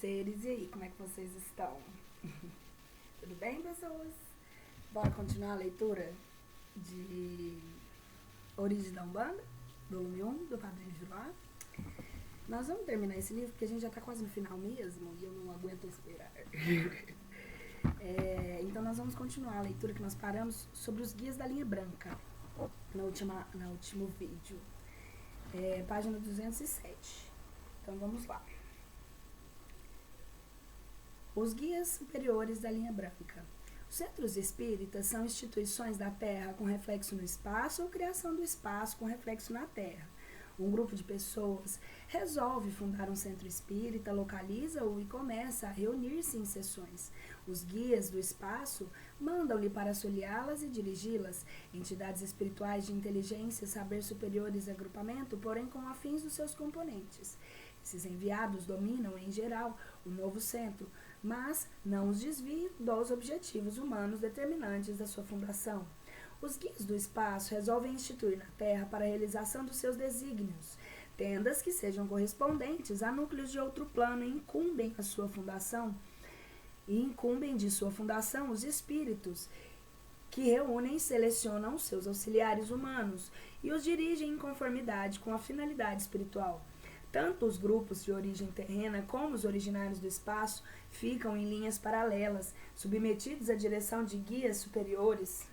seres, e aí, como é que vocês estão? Tudo bem, pessoas? Bora continuar a leitura de Origem da Umbanda, volume 1, do Padrinho Jilá. Nós vamos terminar esse livro, porque a gente já está quase no final mesmo, e eu não aguento esperar. Então nós vamos continuar a leitura que nós paramos sobre os guias da linha branca, no último vídeo. Página 207. Então vamos lá. Os guias superiores da linha branca. Os centros espíritas são instituições da Terra com reflexo no espaço ou criação do espaço com reflexo na Terra. Um grupo de pessoas resolve fundar um centro espírita, localiza-o e começa a reunir-se em sessões. Os guias do espaço mandam-lhe para auxiliá-las e dirigi-las. Entidades espirituais de inteligência, saber superiores e agrupamento, porém com afins dos seus componentes. Esses enviados dominam, em geral, o novo centro, mas não os desviam dos objetivos humanos determinantes da sua fundação. Os guias do espaço resolvem instituir na Terra, para a realização dos seus desígnios, tendas que sejam correspondentes a núcleos de outro plano e incumbem de sua fundação os espíritos, que reúnem e selecionam os seus auxiliares humanos e os dirigem em conformidade com a finalidade espiritual. Tanto os grupos de origem terrena como os originários do espaço ficam em linhas paralelas, submetidos à direção de guias superiores.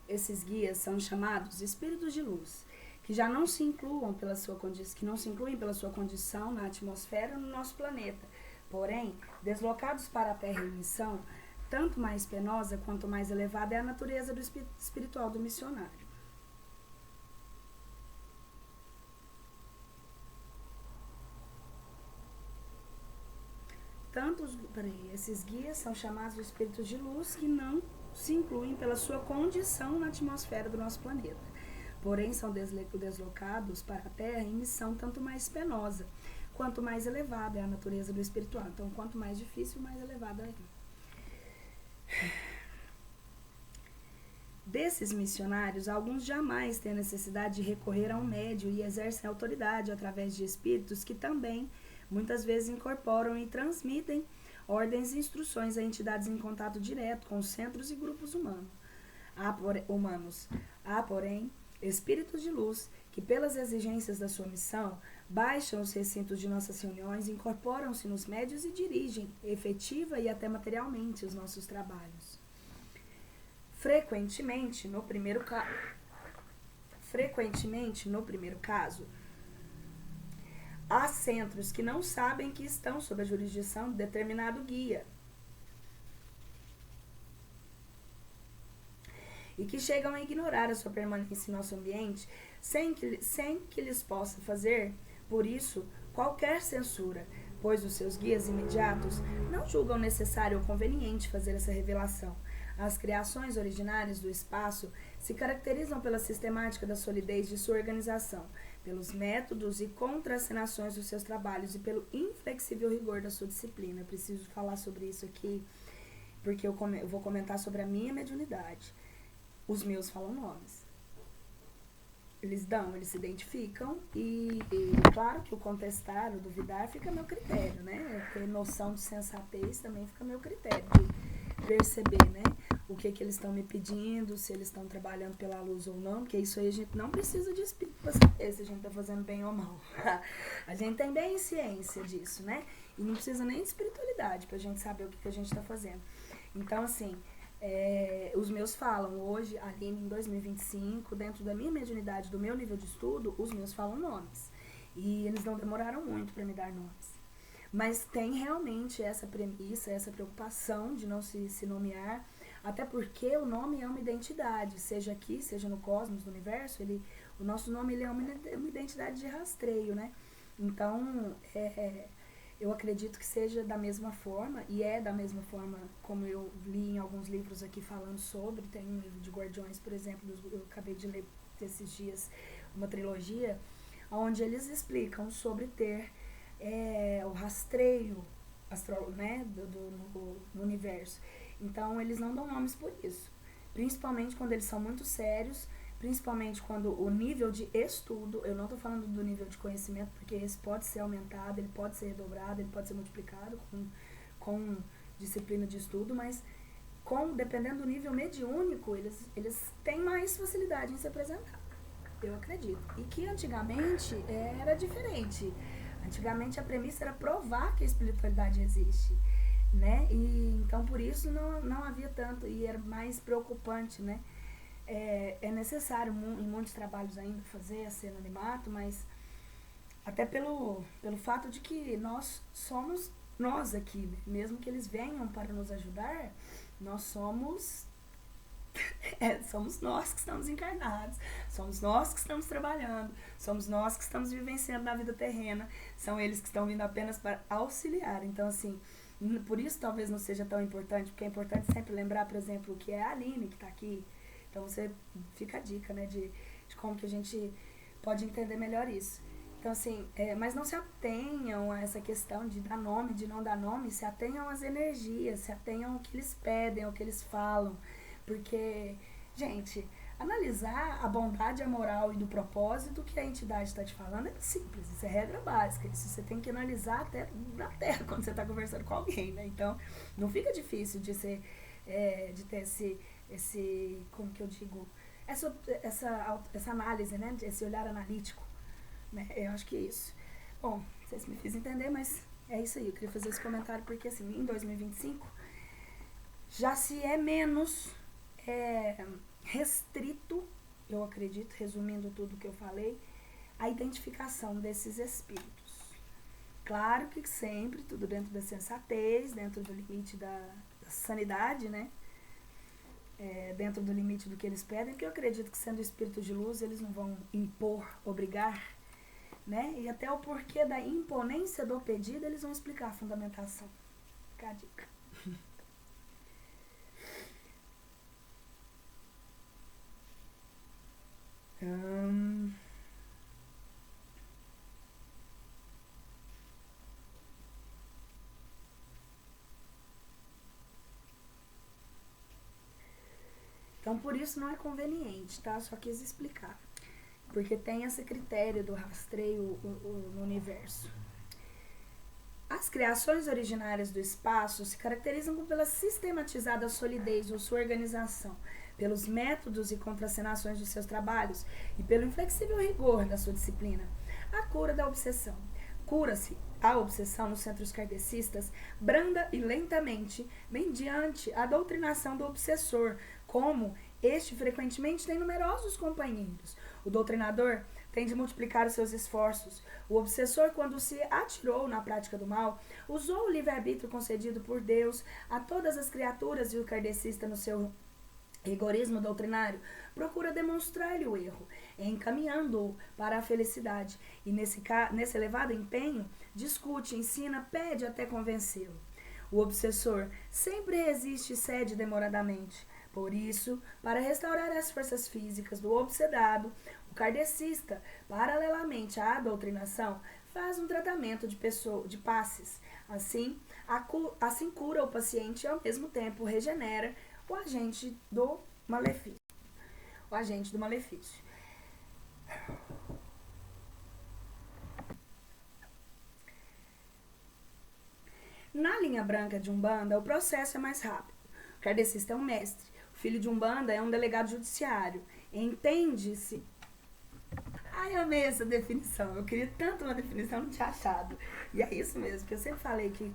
Esses guias são chamados espíritos de luz, que não se incluem pela sua condição na atmosfera no nosso planeta. Porém, deslocados para a Terra em missão, tanto mais penosa quanto mais elevada é a natureza do espiritual do missionário. Esses guias são chamados de espíritos de luz que não se incluem pela sua condição na atmosfera do nosso planeta. Porém, são deslocados para a Terra em missão tanto mais penosa quanto mais elevada é a natureza do espiritual. Então, quanto mais difícil, mais elevada é. Desses missionários, alguns jamais têm a necessidade de recorrer a um médium e exercem autoridade através de espíritos que também, muitas vezes, incorporam e transmitem ordens e instruções a entidades em contato direto com os centros e grupos humanos. Há, porém, espíritos de luz que, pelas exigências da sua missão, baixam os recintos de nossas reuniões, incorporam-se nos médios e dirigem, efetiva e até materialmente, os nossos trabalhos. Frequentemente, no primeiro caso, há centros que não sabem que estão sob a jurisdição de determinado guia e que chegam a ignorar a sua permanência em nosso ambiente sem que lhes possa fazer, por isso, qualquer censura, pois os seus guias imediatos não julgam necessário ou conveniente fazer essa revelação. As criações originárias do espaço se caracterizam pela sistemática da solidez de sua organização, pelos métodos e contracenações dos seus trabalhos e pelo inflexível rigor da sua disciplina. Eu preciso falar sobre isso aqui, porque eu vou comentar sobre a minha mediunidade. Os meus falam nomes. Eles se identificam e claro que o contestar, o duvidar fica a meu critério, né? Ter noção de sensatez também fica a meu critério, de perceber, né? O que eles estão me pedindo, se eles estão trabalhando pela luz ou não, porque isso aí a gente não precisa de espírito para saber se a gente está fazendo bem ou mal. A gente tem bem ciência disso, né? E não precisa nem de espiritualidade para a gente saber o que a gente está fazendo. Então, assim, os meus falam hoje, ali em 2025, dentro da minha mediunidade, do meu nível de estudo, os meus falam nomes. E eles não demoraram muito para me dar nomes. Mas tem realmente essa premissa, essa preocupação de não se nomear, até porque o nome é uma identidade, seja aqui, seja no cosmos, no universo, o nosso nome é uma identidade de rastreio, né? Então, eu acredito que seja da mesma forma, e é da mesma forma como eu li em alguns livros aqui falando sobre. Tem um livro de Guardiões, por exemplo, eu acabei de ler esses dias uma trilogia, onde eles explicam sobre ter o rastreio astral, né, no universo. Então, eles não dão nomes por isso. Principalmente quando eles são muito sérios, principalmente quando o nível de estudo, eu não estou falando do nível de conhecimento, porque esse pode ser aumentado, ele pode ser redobrado, ele pode ser multiplicado com disciplina de estudo, mas dependendo do nível mediúnico, eles têm mais facilidade em se apresentar. Eu acredito. E que antigamente era diferente. Antigamente a premissa era provar que a espiritualidade existe, né? E então por isso não havia tanto, e era mais preocupante, né? É necessário em muitos trabalhos ainda fazer esse anonimato, mas até pelo fato de que nós somos nós aqui, né? Mesmo que eles venham para nos ajudar, nós somos somos nós que estamos encarnados, somos nós que estamos trabalhando, somos nós que estamos vivenciando na vida terrena, são eles que estão vindo apenas para auxiliar. Então, assim, por isso talvez não seja tão importante, porque é importante sempre lembrar, por exemplo, que é a Aline que está aqui. Então, você fica a dica, né, de como que a gente pode entender melhor isso. Então, assim, mas não se atenham a essa questão de dar nome, de não dar nome, se atenham às energias, se atenham ao que eles pedem, ao que eles falam. Porque, gente, analisar a bondade, a moral e do propósito que a entidade está te falando é simples, isso é regra básica. Isso você tem que analisar até na Terra quando você está conversando com alguém, né? Então, não fica difícil de ter esse, como que eu digo, essa análise, né? Esse olhar analítico, né? Eu acho que é isso. Bom, não sei se me fiz entender, mas é isso aí. Eu queria fazer esse comentário porque, assim, em 2025 já se é menos restrito, eu acredito, resumindo tudo que eu falei, a identificação desses espíritos. Claro que sempre tudo dentro da sensatez, dentro do limite da sanidade, né? Dentro do limite do que eles pedem, porque eu acredito que sendo espíritos de luz, eles não vão impor, obrigar, né? E até o porquê da imponência do pedido, eles vão explicar a fundamentação. Fica a dica. Então, por isso não é conveniente, tá? Só quis explicar. Porque tem esse critério do rastreio no universo. As criações originárias do espaço se caracterizam pela sistematizada solidez ou sua organização, pelos métodos e contracenações dos seus trabalhos e pelo inflexível rigor da sua disciplina. A cura da obsessão. Cura-se a obsessão nos centros kardecistas branda e lentamente, mediante a doutrinação do obsessor, como este frequentemente tem numerosos companheiros. O doutrinador tem de multiplicar os seus esforços. O obsessor, quando se atirou na prática do mal, usou o livre-arbítrio concedido por Deus a todas as criaturas, e o kardecista, no seu rigorismo doutrinário, procura demonstrar-lhe o erro, encaminhando-o para a felicidade, e nesse elevado empenho, discute, ensina, pede até convencê-lo. O obsessor sempre resiste e cede demoradamente. Por isso, para restaurar as forças físicas do obsedado, o kardecista, paralelamente à doutrinação, faz um tratamento de passes. Assim cura o paciente e, ao mesmo tempo, regenera o agente do malefício. Na linha branca de Umbanda, o processo é mais rápido. O kardecista é um mestre. O filho de Umbanda é um delegado judiciário. Entende-se. Ai, amei essa definição. Eu queria tanto uma definição, não tinha achado. E é isso mesmo, porque eu sempre falei que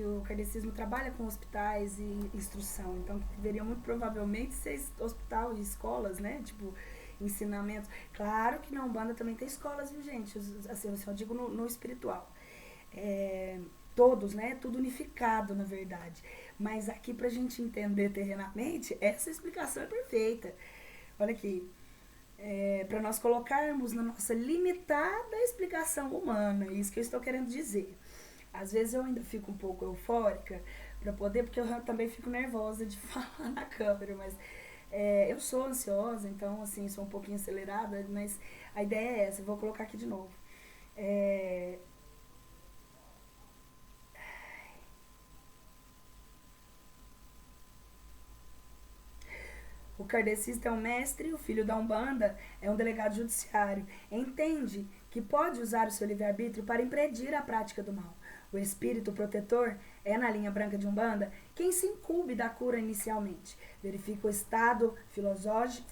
o kardecismo trabalha com hospitais e instrução. Então, deveria muito provavelmente ser hospital e escolas, né? Tipo, ensinamentos. Claro que na Umbanda também tem escolas, viu, gente? Assim, eu digo no espiritual. Todos, né? Tudo unificado, na verdade. Mas aqui, pra gente entender terrenamente, essa explicação é perfeita. Olha aqui. Para nós colocarmos na nossa limitada explicação humana, isso que eu estou querendo dizer. Às vezes eu ainda fico um pouco eufórica para poder, porque eu também fico nervosa de falar na câmera, mas eu sou ansiosa, então assim, sou um pouquinho acelerada, mas a ideia é essa, eu vou colocar aqui de novo. O kardecista é um mestre, o filho da Umbanda é um delegado judiciário. Entende que pode usar o seu livre-arbítrio para impedir a prática do mal. O espírito protetor é, na linha branca de Umbanda, quem se incumbe da cura inicialmente. Verifica o estado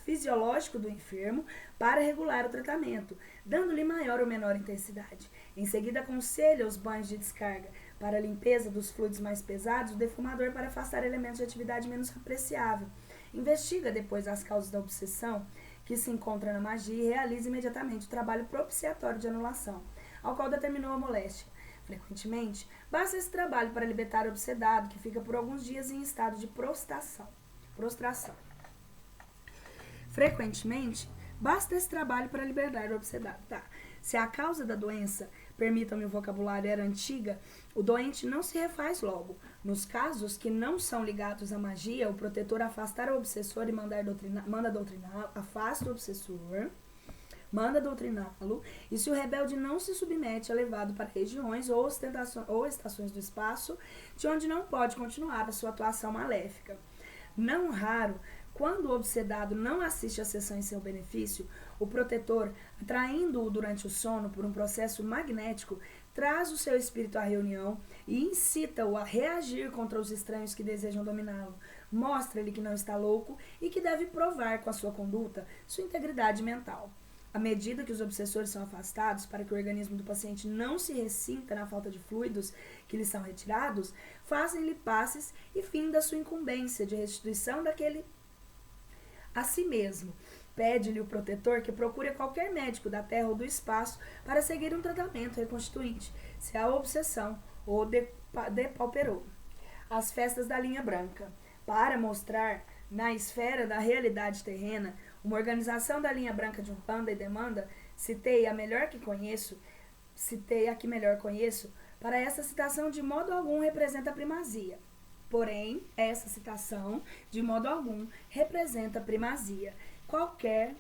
fisiológico do enfermo para regular o tratamento, dando-lhe maior ou menor intensidade. Em seguida, aconselha os banhos de descarga. Para a limpeza dos fluidos mais pesados, o defumador para afastar elementos de atividade menos apreciável. Investiga depois as causas da obsessão que se encontra na magia e realiza imediatamente o trabalho propiciatório de anulação, ao qual determinou a moléstia. Frequentemente, basta esse trabalho para libertar o obsedado, que fica por alguns dias em estado de prostração. Frequentemente, basta esse trabalho para libertar o obsedado. Tá. Se a causa da doença, permitam-me o vocabulário, era antiga, o doente não se refaz logo. Nos casos que não são ligados à magia, o protetor afastar o obsessor e manda doutriná-lo, afasta o obsessor, manda doutriná-lo, e se o rebelde não se submete, é levado para regiões ou estações do espaço, de onde não pode continuar a sua atuação maléfica. Não raro, quando o obsedado não assiste à sessão em seu benefício, o protetor, atraindo-o durante o sono por um processo magnético, traz o seu espírito à reunião e incita-o a reagir contra os estranhos que desejam dominá-lo. Mostra-lhe que não está louco e que deve provar com a sua conduta sua integridade mental. À medida que os obsessores são afastados para que o organismo do paciente não se ressinta na falta de fluidos que lhe são retirados, fazem-lhe passes e fim da sua incumbência de restituição daquele a si mesmo. Pede-lhe o protetor que procure qualquer médico da terra ou do espaço para seguir um tratamento reconstituinte, se a obsessão o depauperou. As festas da linha branca. Para mostrar, na esfera da realidade terrena, uma organização da linha branca de Umbanda e demanda, citei a que melhor conheço, para essa citação de modo algum representa a primazia. Porém, essa citação, de modo algum, representa primazia, qualquer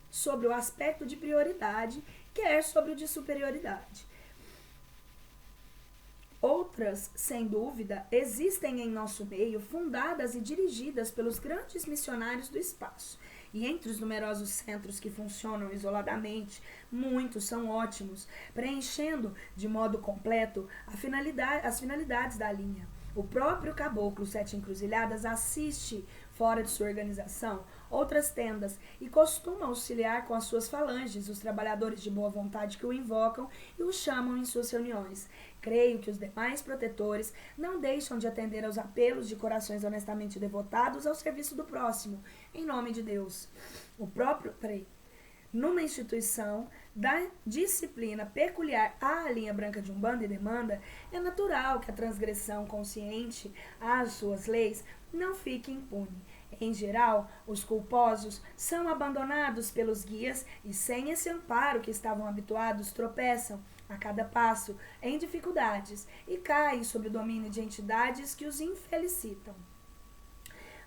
sobre o aspecto de prioridade, quer sobre o de superioridade. Outras, sem dúvida, existem em nosso meio, fundadas e dirigidas pelos grandes missionários do espaço. E entre os numerosos centros que funcionam isoladamente, muitos são ótimos, preenchendo de modo completo as finalidades da linha. O próprio Caboclo Sete Encruzilhadas assiste, fora de sua organização, outras tendas e costuma auxiliar com as suas falanges os trabalhadores de boa vontade que o invocam e o chamam em suas reuniões. Creio que os demais protetores não deixam de atender aos apelos de corações honestamente devotados ao serviço do próximo, em nome de Deus. Numa instituição da disciplina peculiar à linha branca de Umbanda e demanda, é natural que a transgressão consciente às suas leis não fique impune. Em geral, os culposos são abandonados pelos guias e, sem esse amparo que estavam habituados, tropeçam a cada passo em dificuldades e caem sob o domínio de entidades que os infelicitam.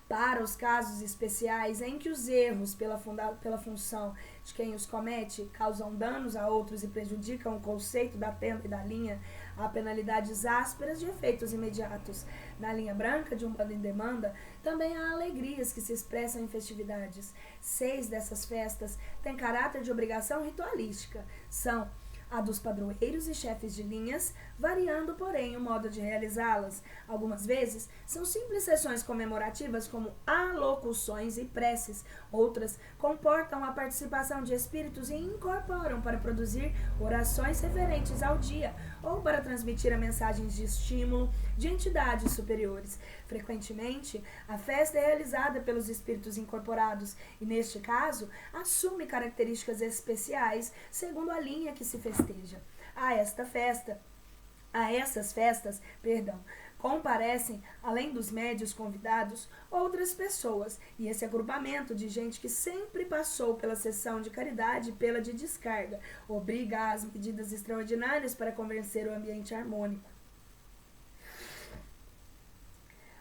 Para os casos especiais em que os erros pela função de quem os comete causam danos a outros e prejudicam o conceito da tenda e da linha, há penalidades ásperas de efeitos imediatos. Na linha branca de Umbanda em demanda, também há alegrias que se expressam em festividades. 6 dessas festas têm caráter de obrigação ritualística. São a dos padroeiros e chefes de linhas, variando, porém, o modo de realizá-las. Algumas vezes, são simples sessões comemorativas como alocuções e preces. Outras comportam a participação de espíritos e incorporam para produzir orações referentes ao dia ou para transmitir a mensagens de estímulo de entidades superiores. Frequentemente, a festa é realizada pelos espíritos incorporados e, neste caso, assume características especiais segundo a linha que se festeja. A essas festas, comparecem, além dos médios convidados, outras pessoas, e esse agrupamento de gente que sempre passou pela sessão de caridade e pela de descarga obriga às medidas extraordinárias para convencer o ambiente harmônico.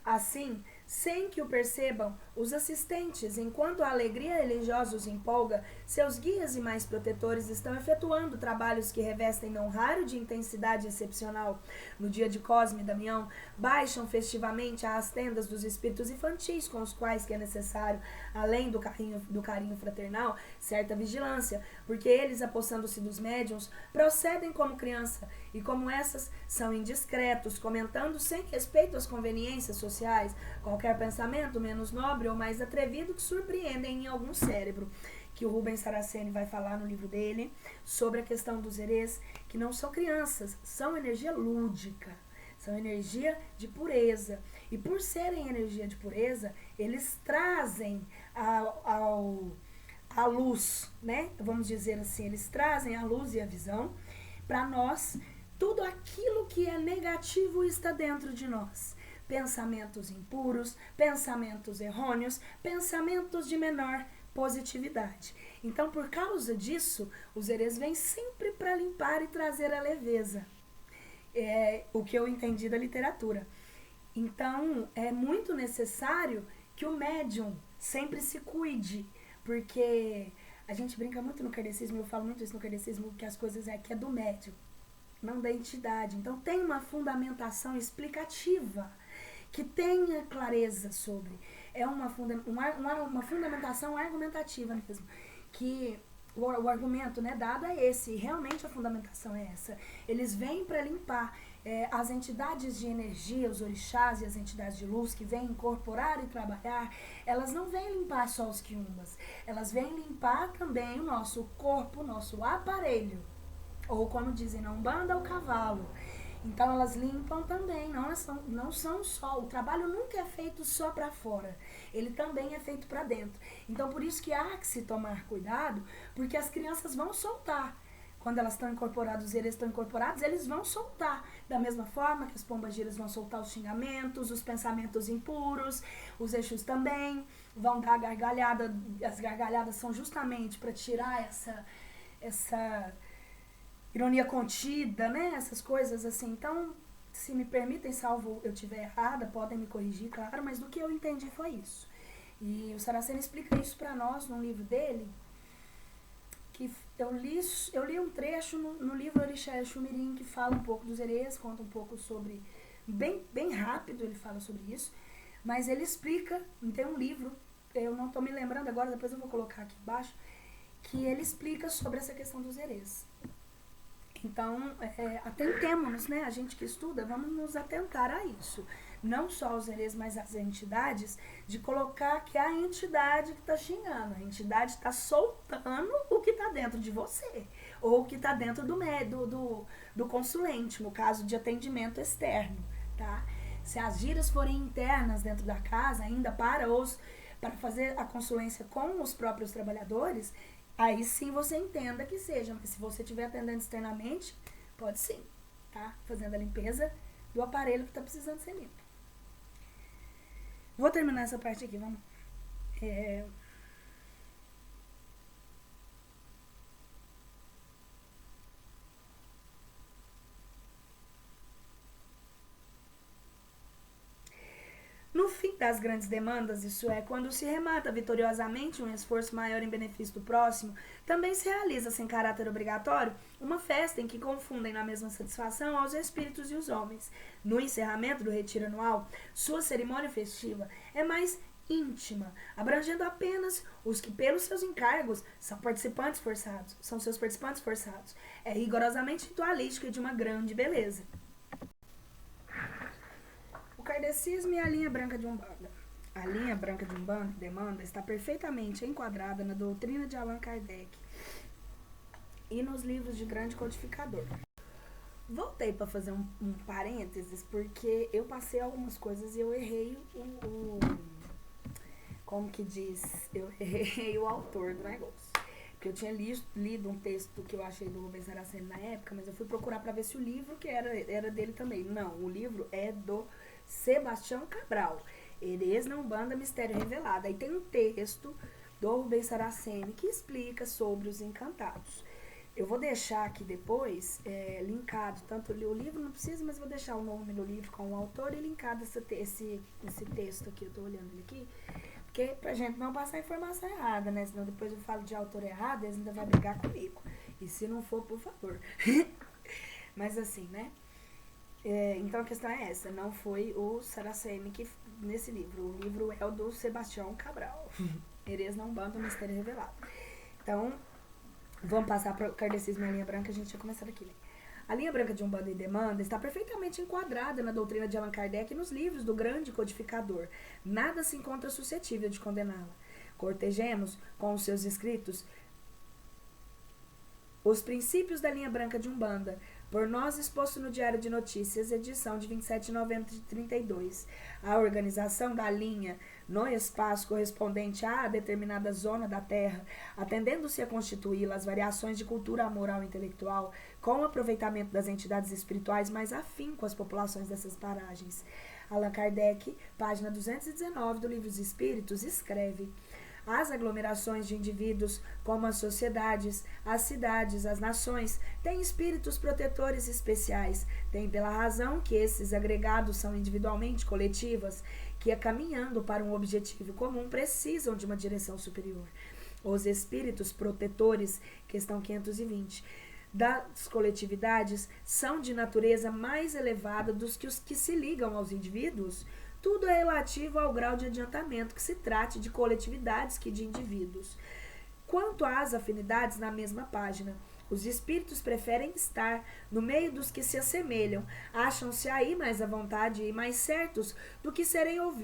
Assim, Sem que o percebam, os assistentes, enquanto a alegria religiosa os empolga, seus guias e mais protetores estão efetuando trabalhos que revestem não raro de intensidade excepcional. No dia de Cosme e Damião, baixam festivamente às tendas dos espíritos infantis com os quais que é necessário, além do carinho fraternal, certa vigilância, porque eles, apossando-se dos médiuns, procedem como criança, e como essas são indiscretos, comentando sem respeito às conveniências sociais, qualquer pensamento menos nobre ou mais atrevido que surpreendem em algum cérebro, que o Rubens Saraceni vai falar no livro dele, sobre a questão dos herês, que não são crianças, são energia lúdica, são energia de pureza. E por serem energia de pureza, eles trazem a luz, né? Vamos dizer assim, eles trazem a luz e a visão para nós. Tudo aquilo que é negativo está dentro de nós. Pensamentos impuros, pensamentos errôneos, pensamentos de menor positividade. Então, por causa disso, os herês vêm sempre para limpar e trazer a leveza. É o que eu entendi da literatura. Então, é muito necessário que o médium sempre se cuide, porque a gente brinca muito no kardecismo, eu falo muito isso no kardecismo, que as coisas que é do médium, não da entidade. Então, tem uma fundamentação explicativa, que tenha clareza sobre. É uma fundamentação argumentativa mesmo. Que o argumento, né, dado é esse. Realmente a fundamentação é essa. Eles vêm para limpar. As entidades de energia, os orixás e as entidades de luz que vêm incorporar e trabalhar, elas não vêm limpar só os quiumbas. Elas vêm limpar também o nosso corpo, o nosso aparelho. Ou como dizem na Umbanda, o cavalo. Então elas limpam também, não são só, o trabalho nunca é feito só para fora, ele também é feito para dentro. Então por isso que há que se tomar cuidado, porque as crianças vão soltar. Quando elas estão incorporadas, os herês estão incorporados, eles vão soltar. Da mesma forma que as pombagiras vão soltar os xingamentos, os pensamentos impuros, os exus também vão dar gargalhada. As gargalhadas são justamente para tirar essa ironia contida, né? Essas coisas assim. Então, se me permitem, salvo eu estiver errada, podem me corrigir, claro, mas do que eu entendi foi isso. E o Saraceni explica isso para nós no livro dele, que eu li um trecho no livro Orixá Exumirim, que fala um pouco dos herês, conta um pouco sobre, bem rápido ele fala sobre isso, mas ele explica, tem um livro, eu não estou me lembrando agora, depois eu vou colocar aqui embaixo, que ele explica sobre essa questão dos herês. Então, atentemos-nos, né? A gente que estuda, vamos nos atentar a isso. Não só os herês, mas as entidades, de colocar que a entidade que está xingando, a entidade está soltando o que está dentro de você, ou o que está dentro do consulente, no caso de atendimento externo, tá? Se as gírias forem internas dentro da casa, ainda para fazer a consulência com os próprios trabalhadores, aí sim você entenda que seja, mas se você estiver atendendo externamente, pode sim, tá? Fazendo a limpeza do aparelho que está precisando ser limpo. Vou terminar essa parte aqui, vamos. No fim das grandes demandas, isso é, quando se remata vitoriosamente um esforço maior em benefício do próximo, também se realiza, sem caráter obrigatório, uma festa em que confundem na mesma satisfação aos espíritos e os homens. No encerramento do retiro anual, sua cerimônia festiva é mais íntima, abrangendo apenas os que, pelos seus encargos, são seus participantes forçados. É rigorosamente ritualístico e de uma grande beleza. O kardecismo e a linha branca de Umbanda. A linha branca de Umbanda demanda está perfeitamente enquadrada na doutrina de Allan Kardec e nos livros de grande codificador. Voltei para fazer um parênteses, porque eu passei algumas coisas e eu errei como que diz? Eu errei o autor do negócio. Porque eu tinha lido um texto que eu achei do Rubens Saraceni na época, mas eu fui procurar para ver se o livro que era dele também. Não, o livro é do Sebastião Cabral, Herês na Umbanda, Mistério Revelado. Aí tem um texto do Rubens Saraceni que explica sobre os encantados. Eu vou deixar aqui depois, linkado, tanto o livro não precisa, mas vou deixar o nome do livro com o autor e linkado esse texto aqui, eu tô olhando ele aqui, porque pra gente não passar informação errada, né? Senão depois eu falo de autor errado, eles ainda vão brigar comigo. E se não for, por favor. Mas assim, né? Então a questão é essa, não foi o Saraceni que nesse livro. O livro é o do Sebastião Cabral. Herês na Umbanda, o Mistério Revelado. Então, vamos passar para o kardecismo e a linha branca, a gente já começar aqui, né? A linha branca de Umbanda e Demanda está perfeitamente enquadrada na doutrina de Allan Kardec e nos livros do grande codificador. Nada se encontra suscetível de condená-la. Cortejemos, com os seus escritos, os princípios da linha branca de Umbanda, por nós exposto no Diário de Notícias, edição de 27 de novembro de 32. A organização da linha no espaço correspondente a determinada zona da Terra, atendendo-se a constituí-la as variações de cultura moral e intelectual, com o aproveitamento das entidades espirituais mais afim com as populações dessas paragens. Allan Kardec, página 219 do Livro dos Espíritos, escreve: as aglomerações de indivíduos, como as sociedades, as cidades, as nações, têm espíritos protetores especiais, têm pela razão que esses agregados são individualmente coletivas, que, caminhando para um objetivo comum, precisam de uma direção superior. Os espíritos protetores, questão 520, das coletividades são de natureza mais elevada dos que os que se ligam aos indivíduos. Tudo é relativo ao grau de adiantamento que se trate de coletividades que de indivíduos. Quanto às afinidades, na mesma página, os espíritos preferem estar no meio dos que se assemelham, acham-se aí mais à vontade e mais certos do que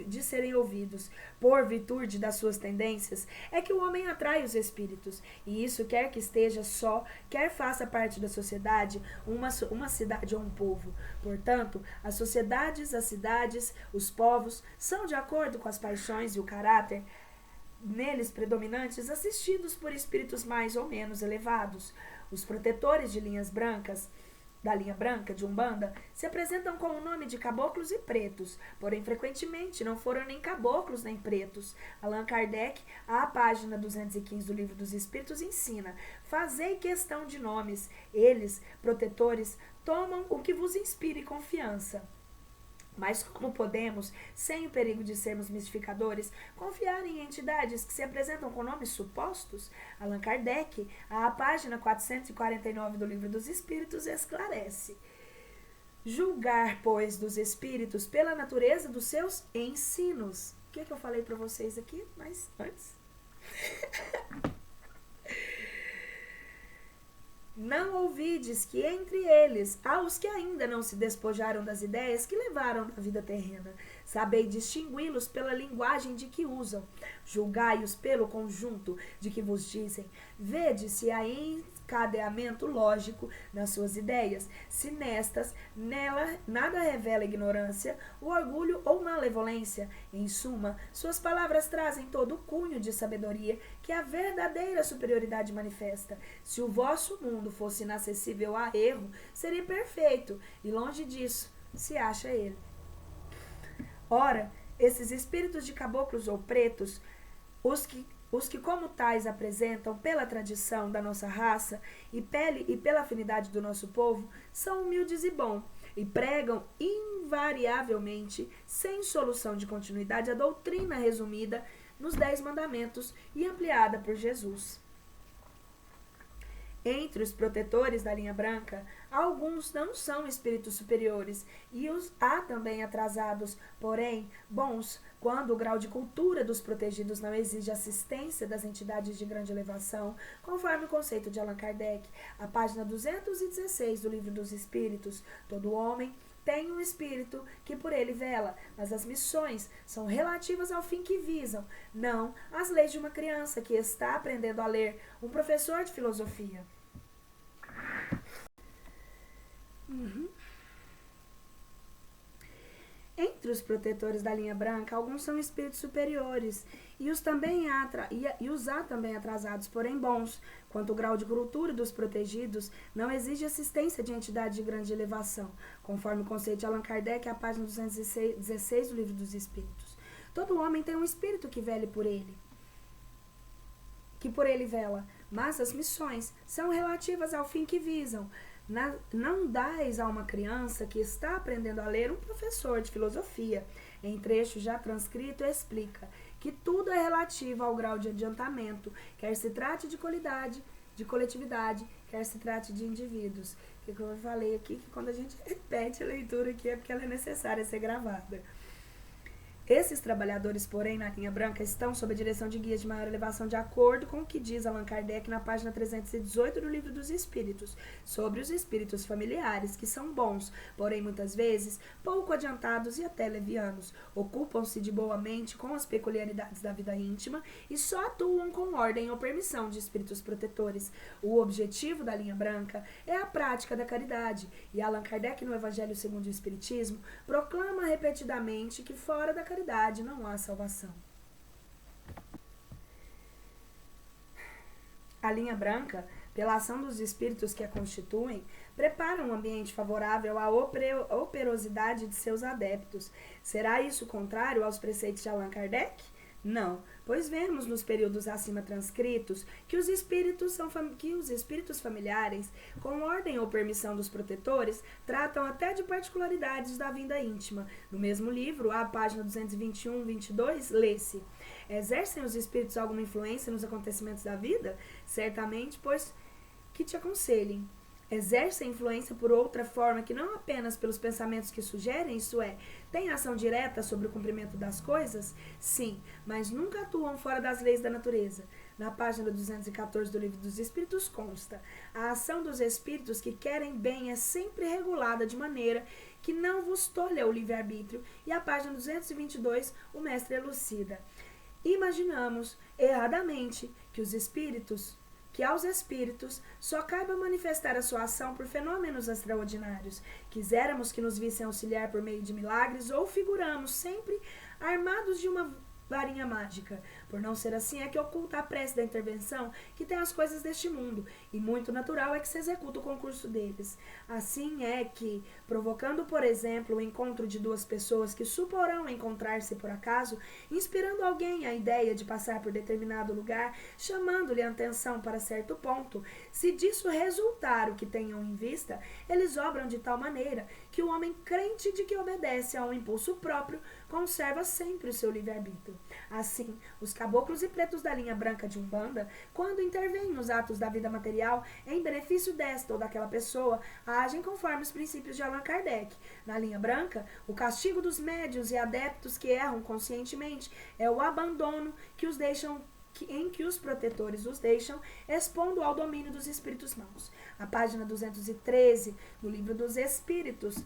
de serem ouvidos. Por virtude das suas tendências, é que o homem atrai os espíritos, e isso quer que esteja só, quer faça parte da sociedade, uma cidade ou um povo. Portanto, as sociedades, as cidades, os povos, são de acordo com as paixões e o caráter neles predominantes, assistidos por espíritos mais ou menos elevados. Os protetores de linhas brancas, da linha branca de Umbanda, se apresentam com o nome de caboclos e pretos, porém frequentemente não foram nem caboclos nem pretos. Allan Kardec, à página 215 do Livro dos Espíritos, ensina: fazei questão de nomes, eles, protetores, tomam o que vos inspire confiança. Mas como podemos, sem o perigo de sermos mistificadores, confiar em entidades que se apresentam com nomes supostos? Allan Kardec, à página 449 do Livro dos Espíritos, esclarece: julgar, pois, dos espíritos pela natureza dos seus ensinos. O que eu falei para vocês aqui? Mas antes... Não ouvides que entre eles há os que ainda não se despojaram das ideias que levaram da vida terrena. Sabei distingui-los pela linguagem de que usam. Julgai-os pelo conjunto de que vos dizem. Vede se há encadeamento lógico nas suas ideias, se nela nada revela ignorância, o orgulho ou malevolência. Em suma, suas palavras trazem todo o cunho de sabedoria que a verdadeira superioridade manifesta. Se o vosso mundo fosse inacessível a erro, seria perfeito, e longe disso se acha ele. Ora, esses espíritos de caboclos ou pretos, os que como tais apresentam pela tradição da nossa raça e pela afinidade do nosso povo, são humildes e bons, e pregam invariavelmente, sem solução de continuidade, a doutrina resumida nos 10 mandamentos e ampliada por Jesus. Entre os protetores da linha branca, alguns não são espíritos superiores e os há também atrasados, porém bons, quando o grau de cultura dos protegidos não exige assistência das entidades de grande elevação, conforme o conceito de Allan Kardec, a página 216 do Livro dos Espíritos. Todo homem tem um espírito que por ele vela, mas as missões são relativas ao fim que visam, não às leis de uma criança que está aprendendo a ler, um professor de filosofia. Entre os protetores da linha branca, alguns são espíritos superiores e os há também atrasados, porém bons, quanto o grau de cultura dos protegidos não exige assistência de entidade de grande elevação, conforme o conceito de Allan Kardec, a página 216 do Livro dos Espíritos. Todo homem tem um espírito que vele por ele, que por ele vela. mas as missões são relativas ao fim que visam. Não dais a uma criança que está aprendendo a ler um professor de filosofia. Em trecho já transcrito, explica que tudo é relativo ao grau de adiantamento, quer se trate de qualidade, de coletividade, quer se trate de indivíduos. Que como eu falei aqui, que quando a gente repete a leitura aqui é porque ela é necessária ser gravada. Esses trabalhadores, porém, na linha branca, estão sob a direção de guias de maior elevação, de acordo com o que diz Allan Kardec na página 318 do Livro dos Espíritos, sobre os espíritos familiares, que são bons, porém, muitas vezes, pouco adiantados e até levianos. Ocupam-se de boa mente com as peculiaridades da vida íntima e só atuam com ordem ou permissão de espíritos protetores. O objetivo da linha branca é a prática da caridade, e Allan Kardec, no Evangelho segundo o Espiritismo, proclama repetidamente que fora da caridade não há salvação. A linha branca, pela ação dos espíritos que a constituem, prepara um ambiente favorável à operosidade de seus adeptos. Será isso contrário aos preceitos de Allan Kardec? Não, pois vemos nos períodos acima transcritos que os espíritos familiares, com ordem ou permissão dos protetores, tratam até de particularidades da vida íntima. No mesmo livro, à página 221-22, lê-se: exercem os espíritos alguma influência nos acontecimentos da vida? Certamente, pois que te aconselhem. Exercem influência por outra forma que não apenas pelos pensamentos que sugerem, isso é, têm ação direta sobre o cumprimento das coisas? Sim, mas nunca atuam fora das leis da natureza. Na página 214 do Livro dos Espíritos consta: a ação dos espíritos que querem bem é sempre regulada de maneira que não vos tolha o livre-arbítrio. E a página 222 o mestre elucida: imaginamos, erradamente, que aos espíritos só caiba manifestar a sua ação por fenômenos extraordinários. Quiséramos que nos vissem auxiliar por meio de milagres, ou figuramos sempre armados de uma varinha mágica. Por não ser assim, é que oculta a prece da intervenção que tem as coisas deste mundo, e muito natural é que se executa o concurso deles. Assim é que, provocando, por exemplo, o encontro de duas pessoas que suporão encontrar-se por acaso, inspirando alguém a ideia de passar por determinado lugar, chamando-lhe a atenção para certo ponto, se disso resultar o que tenham em vista, eles obram de tal maneira que o homem crente de que obedece a um impulso próprio conserva sempre o seu livre-arbítrio. Assim, os caboclos e pretos da linha branca de Umbanda, quando intervêm nos atos da vida material em benefício desta ou daquela pessoa, agem conforme os princípios de Allan Kardec. Na linha branca, o castigo dos médiuns e adeptos que erram conscientemente é o abandono em que os protetores os deixam, expondo ao domínio dos espíritos maus. A página 213 do Livro dos Espíritos,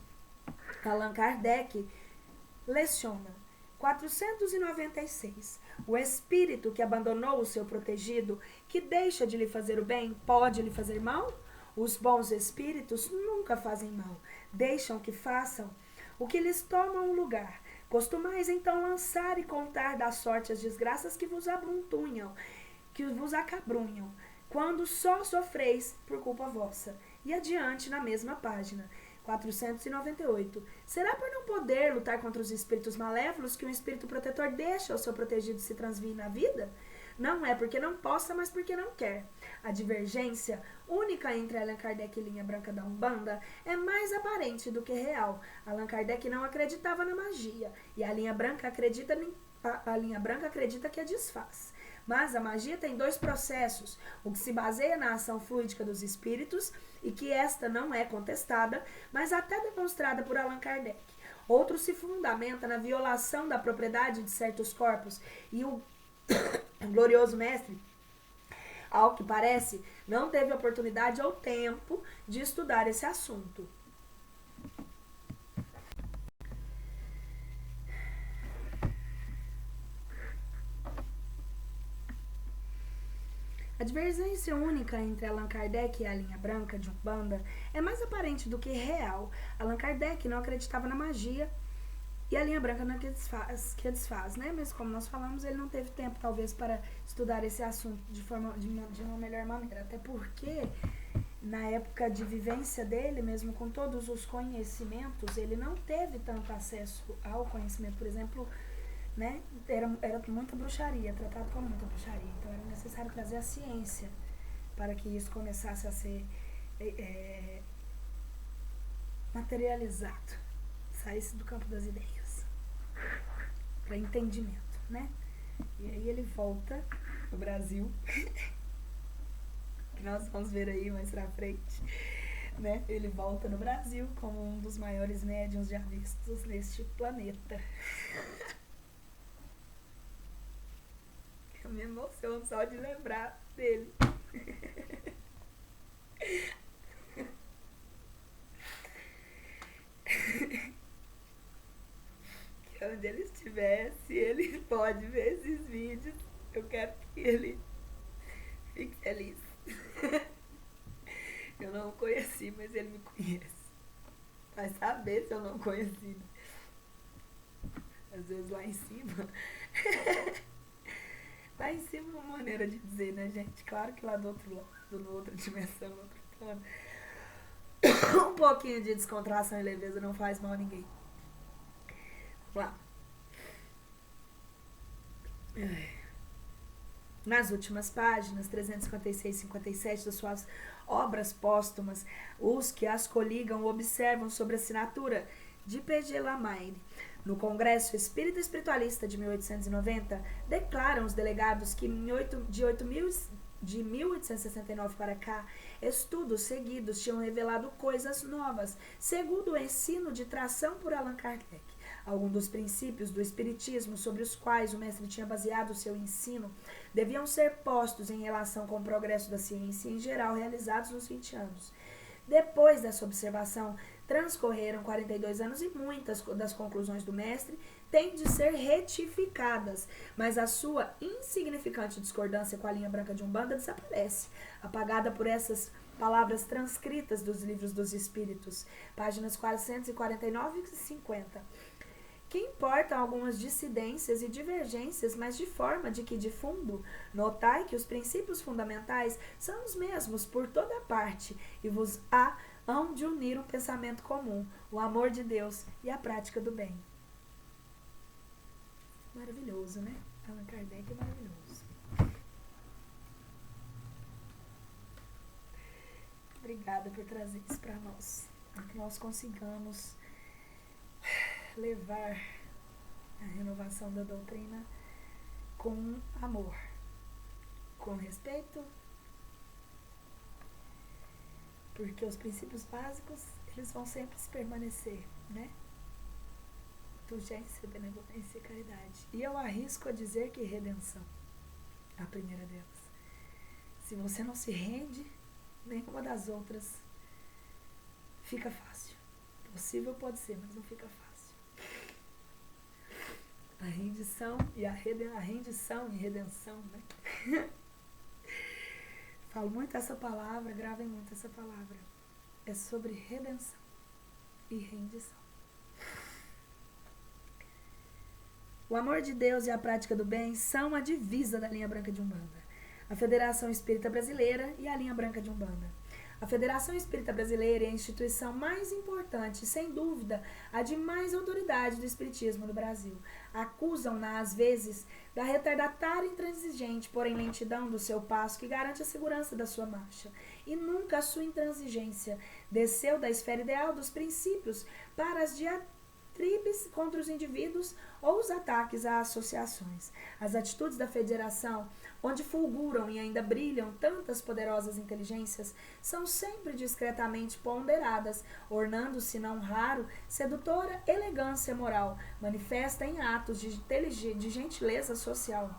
Allan Kardec leciona: 496. O espírito que abandonou o seu protegido, que deixa de lhe fazer o bem, pode lhe fazer mal? Os bons espíritos nunca fazem mal, deixam que façam o que lhes toma um lugar. Costumais então lançar e contar da sorte as desgraças que vos abruntunham, que vos acabrunham, quando só sofreis por culpa vossa. E adiante na mesma página, 498. Será por não poder lutar contra os espíritos malévolos que um espírito protetor deixa o seu protegido se transvir na vida? Não é porque não possa, mas porque não quer. A divergência única entre Allan Kardec e linha branca da Umbanda é mais aparente do que real. Allan Kardec não acreditava na magia, e a linha branca acredita que a desfaz. Mas a magia tem dois processos: o que se baseia na ação fluídica dos espíritos, e que esta não é contestada, mas até demonstrada por Allan Kardec. Outro se fundamenta na violação da propriedade de certos corpos, e o glorioso mestre, ao que parece, não teve oportunidade ou tempo de estudar esse assunto. A divergência única entre Allan Kardec e a linha branca de Umbanda é mais aparente do que real. Allan Kardec não acreditava na magia e a linha branca não é que a desfaz, né? Mas como nós falamos, ele não teve tempo, talvez, para estudar esse assunto de uma melhor maneira. Até porque, na época de vivência dele, mesmo com todos os conhecimentos, ele não teve tanto acesso ao conhecimento. Por exemplo, era muita bruxaria, tratado como muita bruxaria. Então, era necessário trazer a ciência para que isso começasse a ser materializado, saísse do campo das ideias, para entendimento, né? E aí ele volta no Brasil, que nós vamos ver aí mais pra frente, né? Ele volta no Brasil como um dos maiores médiuns já vistos neste planeta. Eu me emociono só de lembrar dele. Que onde ele estiver, se ele pode ver esses vídeos, eu quero que ele fique feliz. Eu não o conheci, mas ele me conhece. Vai saber se eu não conheci. Às vezes lá em cima. Lá em cima é uma maneira de dizer, né, gente? Claro que lá do outro lado, na outra dimensão, no outro plano, um pouquinho de descontração e leveza não faz mal a ninguém. Vamos lá. Nas últimas páginas, 356 e 57 das suas obras póstumas, os que as coligam observam sobre a assinatura de P.G. Lamaine. No Congresso Espírita Espiritualista de 1890, declaram os delegados que de 1869 para cá, estudos seguidos tinham revelado coisas novas, segundo o ensino de tração por Allan Kardec. Alguns dos princípios do Espiritismo sobre os quais o mestre tinha baseado o seu ensino deviam ser postos em relação com o progresso da ciência em geral realizados nos 20 anos. Depois dessa observação, transcorreram 42 anos e muitas das conclusões do mestre têm de ser retificadas, mas a sua insignificante discordância com a linha branca de Umbanda desaparece, apagada por essas palavras transcritas dos livros dos Espíritos, páginas 449 e 50. Que importam algumas dissidências e divergências, mas de forma de que, de fundo, notai que os princípios fundamentais são os mesmos por toda parte e vos hão de unir um pensamento comum, o amor de Deus e a prática do bem. Maravilhoso, né? Allan Kardec é maravilhoso. Obrigada por trazer isso para nós, para que nós consigamos levar a renovação da doutrina com amor, com respeito, porque os princípios básicos, eles vão sempre se permanecer, né? Indulgência, benevolência e caridade. E eu arrisco a dizer que redenção, a primeira delas. Se você não se rende, nenhuma das outras fica fácil. Possível pode ser, mas não fica fácil. A rendição e a rendição e redenção, né? Falo muito essa palavra, gravem muito essa palavra. É sobre redenção e rendição. O amor de Deus e a prática do bem são a divisa da linha branca de Umbanda. A Federação Espírita Brasileira e a linha branca de Umbanda. A Federação Espírita Brasileira é a instituição mais importante, sem dúvida, a de mais autoridade do espiritismo no Brasil. Acusam-na, às vezes, da retardatária intransigente, porém lentidão do seu passo que garante a segurança da sua marcha. E nunca a sua intransigência desceu da esfera ideal dos princípios para as diatribes contra os indivíduos ou os ataques a associações. As atitudes da federação, onde fulguram e ainda brilham tantas poderosas inteligências, são sempre discretamente ponderadas, ornando-se, não raro, sedutora elegância moral, manifesta em atos de gentileza social.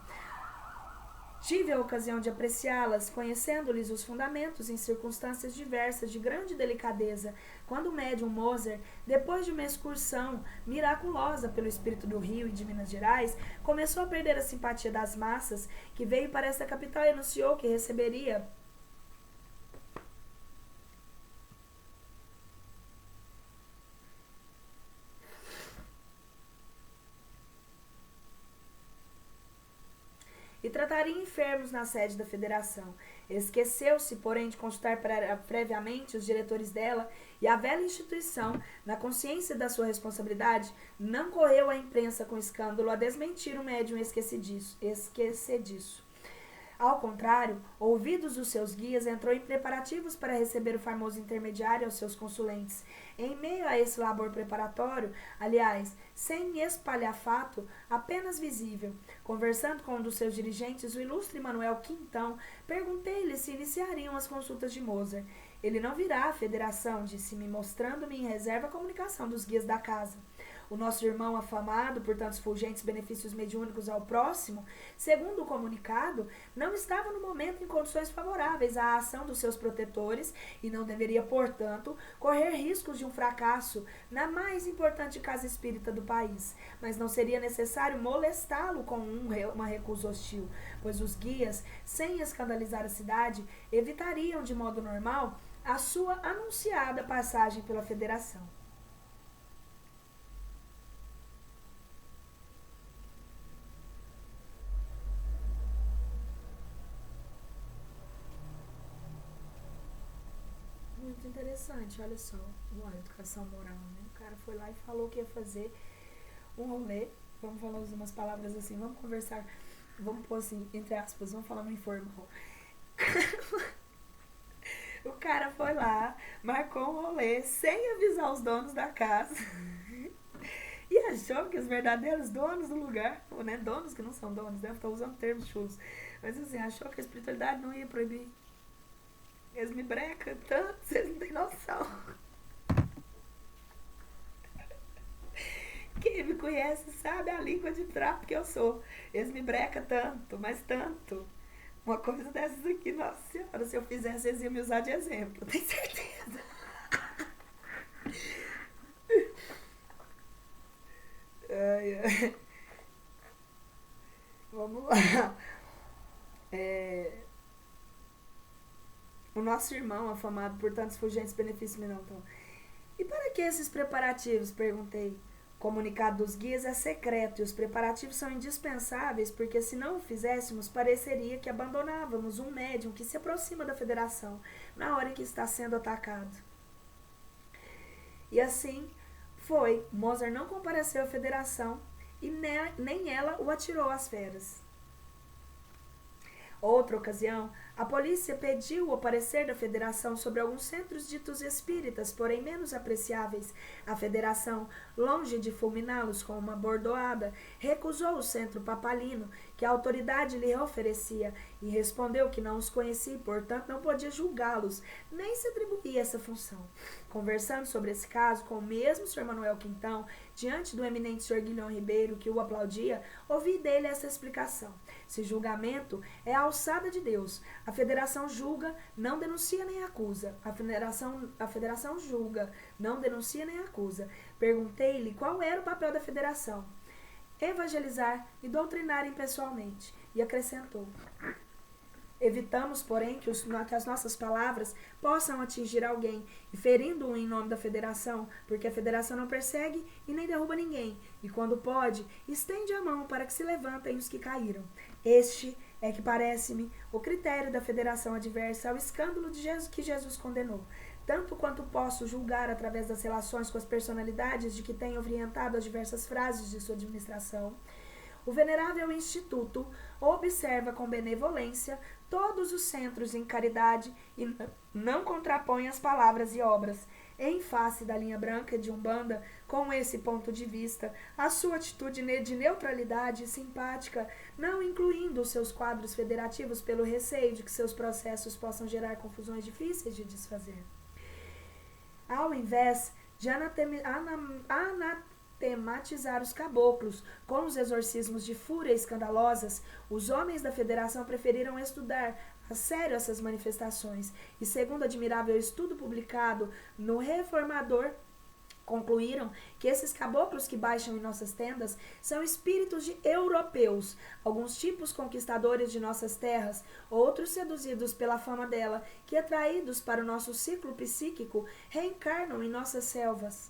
Tive a ocasião de apreciá-las, conhecendo-lhes os fundamentos em circunstâncias diversas de grande delicadeza, quando o médium Moser, depois de uma excursão miraculosa pelo espírito do Rio e de Minas Gerais, começou a perder a simpatia das massas, que veio para esta capital e anunciou que receberia e trataria enfermos na sede da federação. Esqueceu-se, porém, de consultar previamente os diretores dela, e a velha instituição, na consciência da sua responsabilidade, não correu à imprensa com escândalo a desmentir o médium esquecediço. Ao contrário, ouvidos os seus guias, entrou em preparativos para receber o famoso intermediário aos seus consulentes. Em meio a esse labor preparatório, aliás, sem espalhafato, apenas visível, conversando com um dos seus dirigentes, o ilustre Manuel Quintão, perguntei-lhe se iniciariam as consultas de Mozart. Ele não virá à federação, disse-me, mostrando-me em reserva a comunicação dos guias da casa. O nosso irmão afamado por tantos fulgentes benefícios mediúnicos ao próximo, segundo o comunicado, não estava no momento em condições favoráveis à ação dos seus protetores e não deveria, portanto, correr riscos de um fracasso na mais importante casa espírita do país. Mas não seria necessário molestá-lo com uma recusa hostil, pois os guias, sem escandalizar a cidade, evitariam de modo normal a sua anunciada passagem pela federação. Muito interessante, olha só, a educação moral, né? O cara foi lá e falou que ia fazer um rolê, vamos falar umas palavras assim, vamos conversar, vamos pôr assim, entre aspas, vamos falar no informal. O cara foi lá, marcou um rolê sem avisar os donos da casa e achou que os verdadeiros donos do lugar, ou né, donos que não são donos, né? Estou usando termos chulos, mas assim, achou que a espiritualidade não ia proibir. Eles me brecam tanto, vocês não têm noção. Quem me conhece sabe a língua de trapo que eu sou. Eles me brecam tanto, mas tanto. Uma coisa dessas aqui, nossa senhora, se eu fizesse, eles iam me usar de exemplo, eu tenho certeza. Ai, ai. Vamos lá. O nosso irmão, afamado por tantos fulgentes benefícios, me não tão. E para que esses preparativos? Perguntei. O comunicado dos guias é secreto e os preparativos são indispensáveis porque se não o fizéssemos, pareceria que abandonávamos um médium que se aproxima da federação na hora em que está sendo atacado. E assim foi. Mozart não compareceu à federação e nem ela o atirou às feras. Outra ocasião, a polícia pediu o parecer da federação sobre alguns centros ditos espíritas, porém menos apreciáveis. A federação, longe de fulminá-los com uma bordoada, recusou o centro papalino que a autoridade lhe oferecia e respondeu que não os conhecia e, portanto, não podia julgá-los, nem se atribuía essa função. Conversando sobre esse caso com o mesmo Sr. Manuel Quintão, diante do eminente Sr. Guilhom Ribeiro, que o aplaudia, ouvi dele essa explicação. Se julgamento é a alçada de Deus, a federação julga, não denuncia nem acusa. A federação julga, não denuncia nem acusa. Perguntei-lhe qual era o papel da federação. Evangelizar e doutrinar impessoalmente. E acrescentou. Evitamos, porém, que as nossas palavras possam atingir alguém, e ferindo-o em nome da federação, porque a federação não persegue e nem derruba ninguém, e quando pode, estende a mão para que se levantem os que caíram. Este é que parece-me o critério da federação adversa ao escândalo de Jesus, que Jesus condenou. Tanto quanto posso julgar através das relações com as personalidades de que tem orientado as diversas frases de sua administração, o venerável Instituto observa com benevolência todos os centros em caridade e não contrapõe as palavras e obras. Em face da linha branca de Umbanda, com esse ponto de vista, a sua atitude de neutralidade simpática, não incluindo os seus quadros federativos pelo receio de que seus processos possam gerar confusões difíceis de desfazer. Ao invés de anatematizar os caboclos com os exorcismos de fúria escandalosas, os homens da federação preferiram estudar a sério essas manifestações e, segundo admirável estudo publicado no Reformador, concluíram que esses caboclos que baixam em nossas tendas são espíritos de europeus, alguns tipos conquistadores de nossas terras, outros seduzidos pela fama dela, que atraídos para o nosso ciclo psíquico reencarnam em nossas selvas.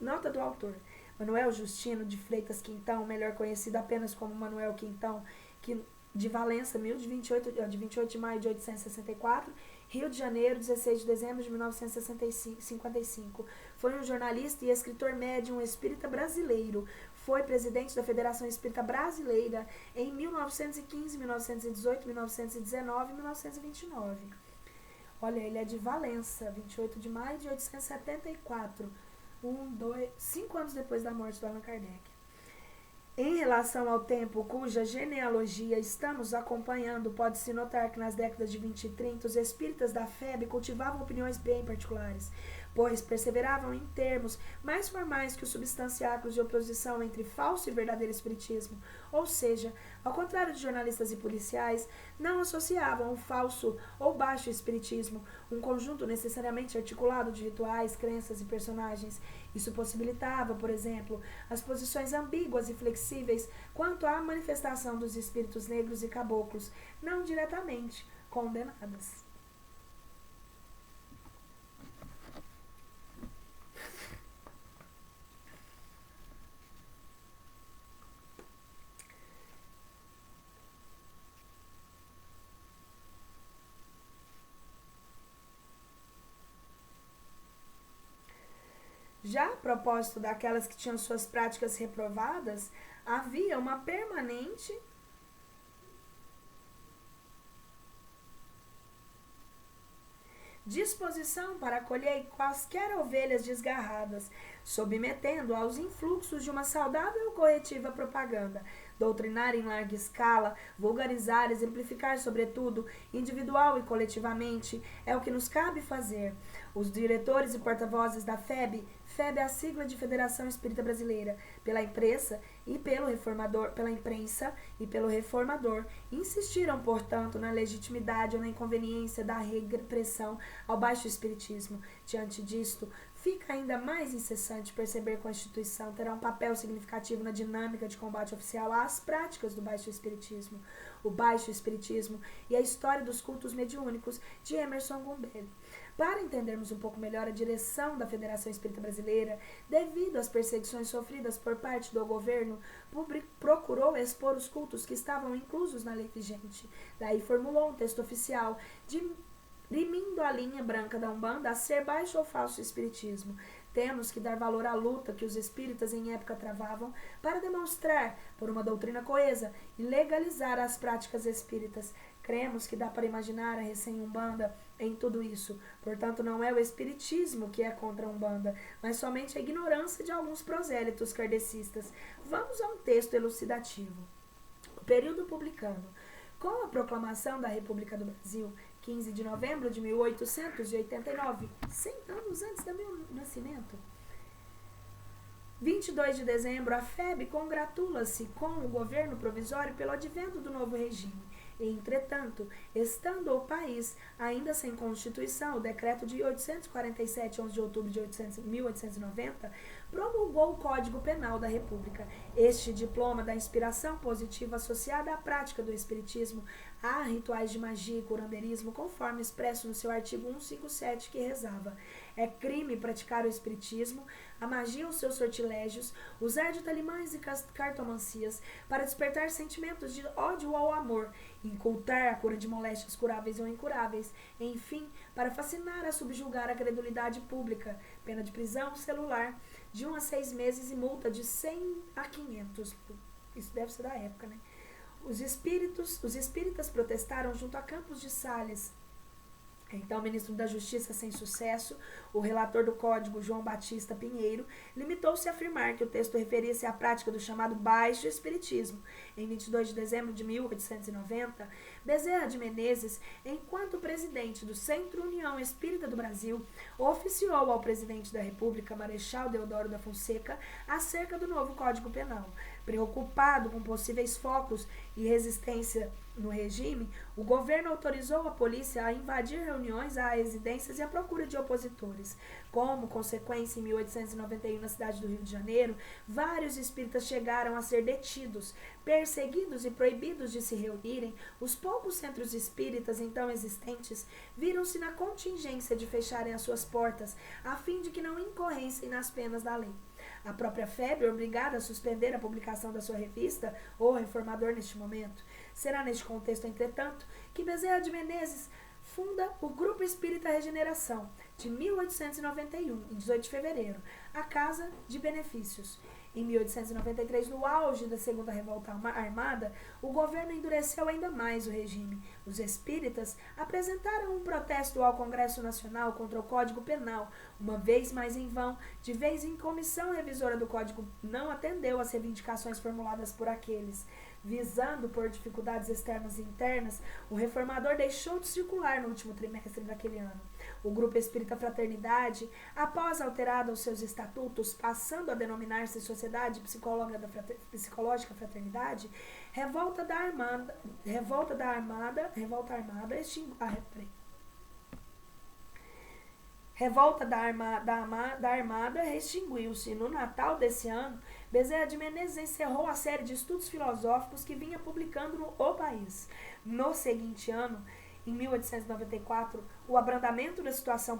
Nota do autor. Manuel Justino de Freitas Quintão, melhor conhecido apenas como Manuel Quintão, que de Valença, de 28 de maio de 1864, Rio de Janeiro, 16 de dezembro de 1955. Foi um jornalista e escritor médium espírita brasileiro. foi presidente da Federação Espírita Brasileira em 1915, 1918, 1919 e 1929. Olha, ele é de Valença, 28 de maio de 1874, 5 anos depois da morte do Allan Kardec. Em relação ao tempo cuja genealogia estamos acompanhando, pode-se notar que nas décadas de 20 e 30 os espíritas da FEB cultivavam opiniões bem particulares, pois perseveravam em termos mais formais que os substanciáculos de oposição entre falso e verdadeiro espiritismo, ou seja, ao contrário de jornalistas e policiais, não associavam o falso ou baixo espiritismo, um conjunto necessariamente articulado de rituais, crenças e personagens. Isso possibilitava, por exemplo, as posições ambíguas e flexíveis quanto à manifestação dos espíritos negros e caboclos, não diretamente condenadas. Já a propósito daquelas que tinham suas práticas reprovadas, havia uma permanente disposição para acolher quaisquer ovelhas desgarradas, submetendo aos influxos de uma saudável e corretiva propaganda, doutrinar em larga escala, vulgarizar, exemplificar, sobretudo, individual e coletivamente, é o que nos cabe fazer. Os diretores e porta-vozes da FEB é a sigla de Federação Espírita Brasileira, pela imprensa e pelo reformador, insistiram, portanto, na legitimidade ou na inconveniência da repressão ao baixo espiritismo. Diante disto, fica ainda mais incessante perceber que a instituição terá um papel significativo na dinâmica de combate oficial às práticas do baixo espiritismo. O baixo espiritismo e a história dos cultos mediúnicos, de Emerson Goumbet. Para entendermos um pouco melhor a direção da Federação Espírita Brasileira, devido às perseguições sofridas por parte do governo, procurou expor os cultos que estavam inclusos na lei vigente. Daí formulou um texto oficial dirimindo a linha branca da Umbanda a ser baixo ou falso espiritismo. Temos que dar valor à luta que os espíritas em época travavam para demonstrar, por uma doutrina coesa, e legalizar as práticas espíritas. Cremos que dá para imaginar a recém-Umbanda em tudo isso. Portanto, não é o espiritismo que é contra a Umbanda, mas somente a ignorância de alguns prosélitos kardecistas. Vamos a um texto elucidativo. O período publicano. Com a proclamação da República do Brasil, 15 de novembro de 1889, 100 anos antes do meu nascimento. 22 de dezembro, a FEB congratula-se com o governo provisório pelo advento do novo regime. Entretanto, estando o país ainda sem Constituição, o decreto de 847, 11 de outubro de 1890, promulgou o Código Penal da República. Este diploma da inspiração positiva associada à prática do espiritismo, a rituais de magia e curandeirismo, conforme expresso no seu artigo 157, que rezava: é crime praticar o espiritismo, a magia ou seus sortilégios, usar de talimãs e cartomancias para despertar sentimentos de ódio ou amor, incultar a cura de moléstias curáveis ou incuráveis, enfim, para fascinar a subjugar a credulidade pública, pena de prisão celular de 1 a 6 meses e multa de 100 a 500. Isso deve ser da época, né? Os espíritas protestaram junto a Campos de Sales. Então, o ministro da Justiça, sem sucesso, o relator do Código, João Batista Pinheiro, limitou-se a afirmar que o texto referia-se à prática do chamado baixo espiritismo. Em 22 de dezembro de 1890, Bezerra de Menezes, enquanto presidente do Centro União Espírita do Brasil, oficiou ao presidente da República, Marechal Deodoro da Fonseca, acerca do novo Código Penal. Preocupado com possíveis focos e resistência no regime, o governo autorizou a polícia a invadir reuniões, a residências e a procura de opositores. Como consequência, em 1891, na cidade do Rio de Janeiro, vários espíritas chegaram a ser detidos, perseguidos e proibidos de se reunirem. Os poucos centros espíritas então existentes viram-se na contingência de fecharem as suas portas, a fim de que não incorressem nas penas da lei. A própria FEB, obrigada a suspender a publicação da sua revista, O Reformador, neste momento. Será neste contexto, entretanto, que Bezerra de Menezes funda o Grupo Espírita Regeneração, de 1891, em 18 de fevereiro, a Casa de Benefícios. Em 1893, no auge da Segunda Revolta Armada, o governo endureceu ainda mais o regime. Os espíritas apresentaram um protesto ao Congresso Nacional contra o Código Penal, uma vez mais em vão, de vez em comissão revisora do Código não atendeu às reivindicações formuladas por aqueles. Visando por dificuldades externas e internas, o reformador deixou de circular no último trimestre daquele ano. O Grupo Espírita Fraternidade, após alterado os seus estatutos, passando a denominar-se Sociedade Psicológica Fraternidade, Revolta da Armada extinguiu-se. No Natal desse ano, Bezerra de Menezes encerrou a série de estudos filosóficos que vinha publicando no O País. No seguinte ano, em 1894, com o abrandamento da situação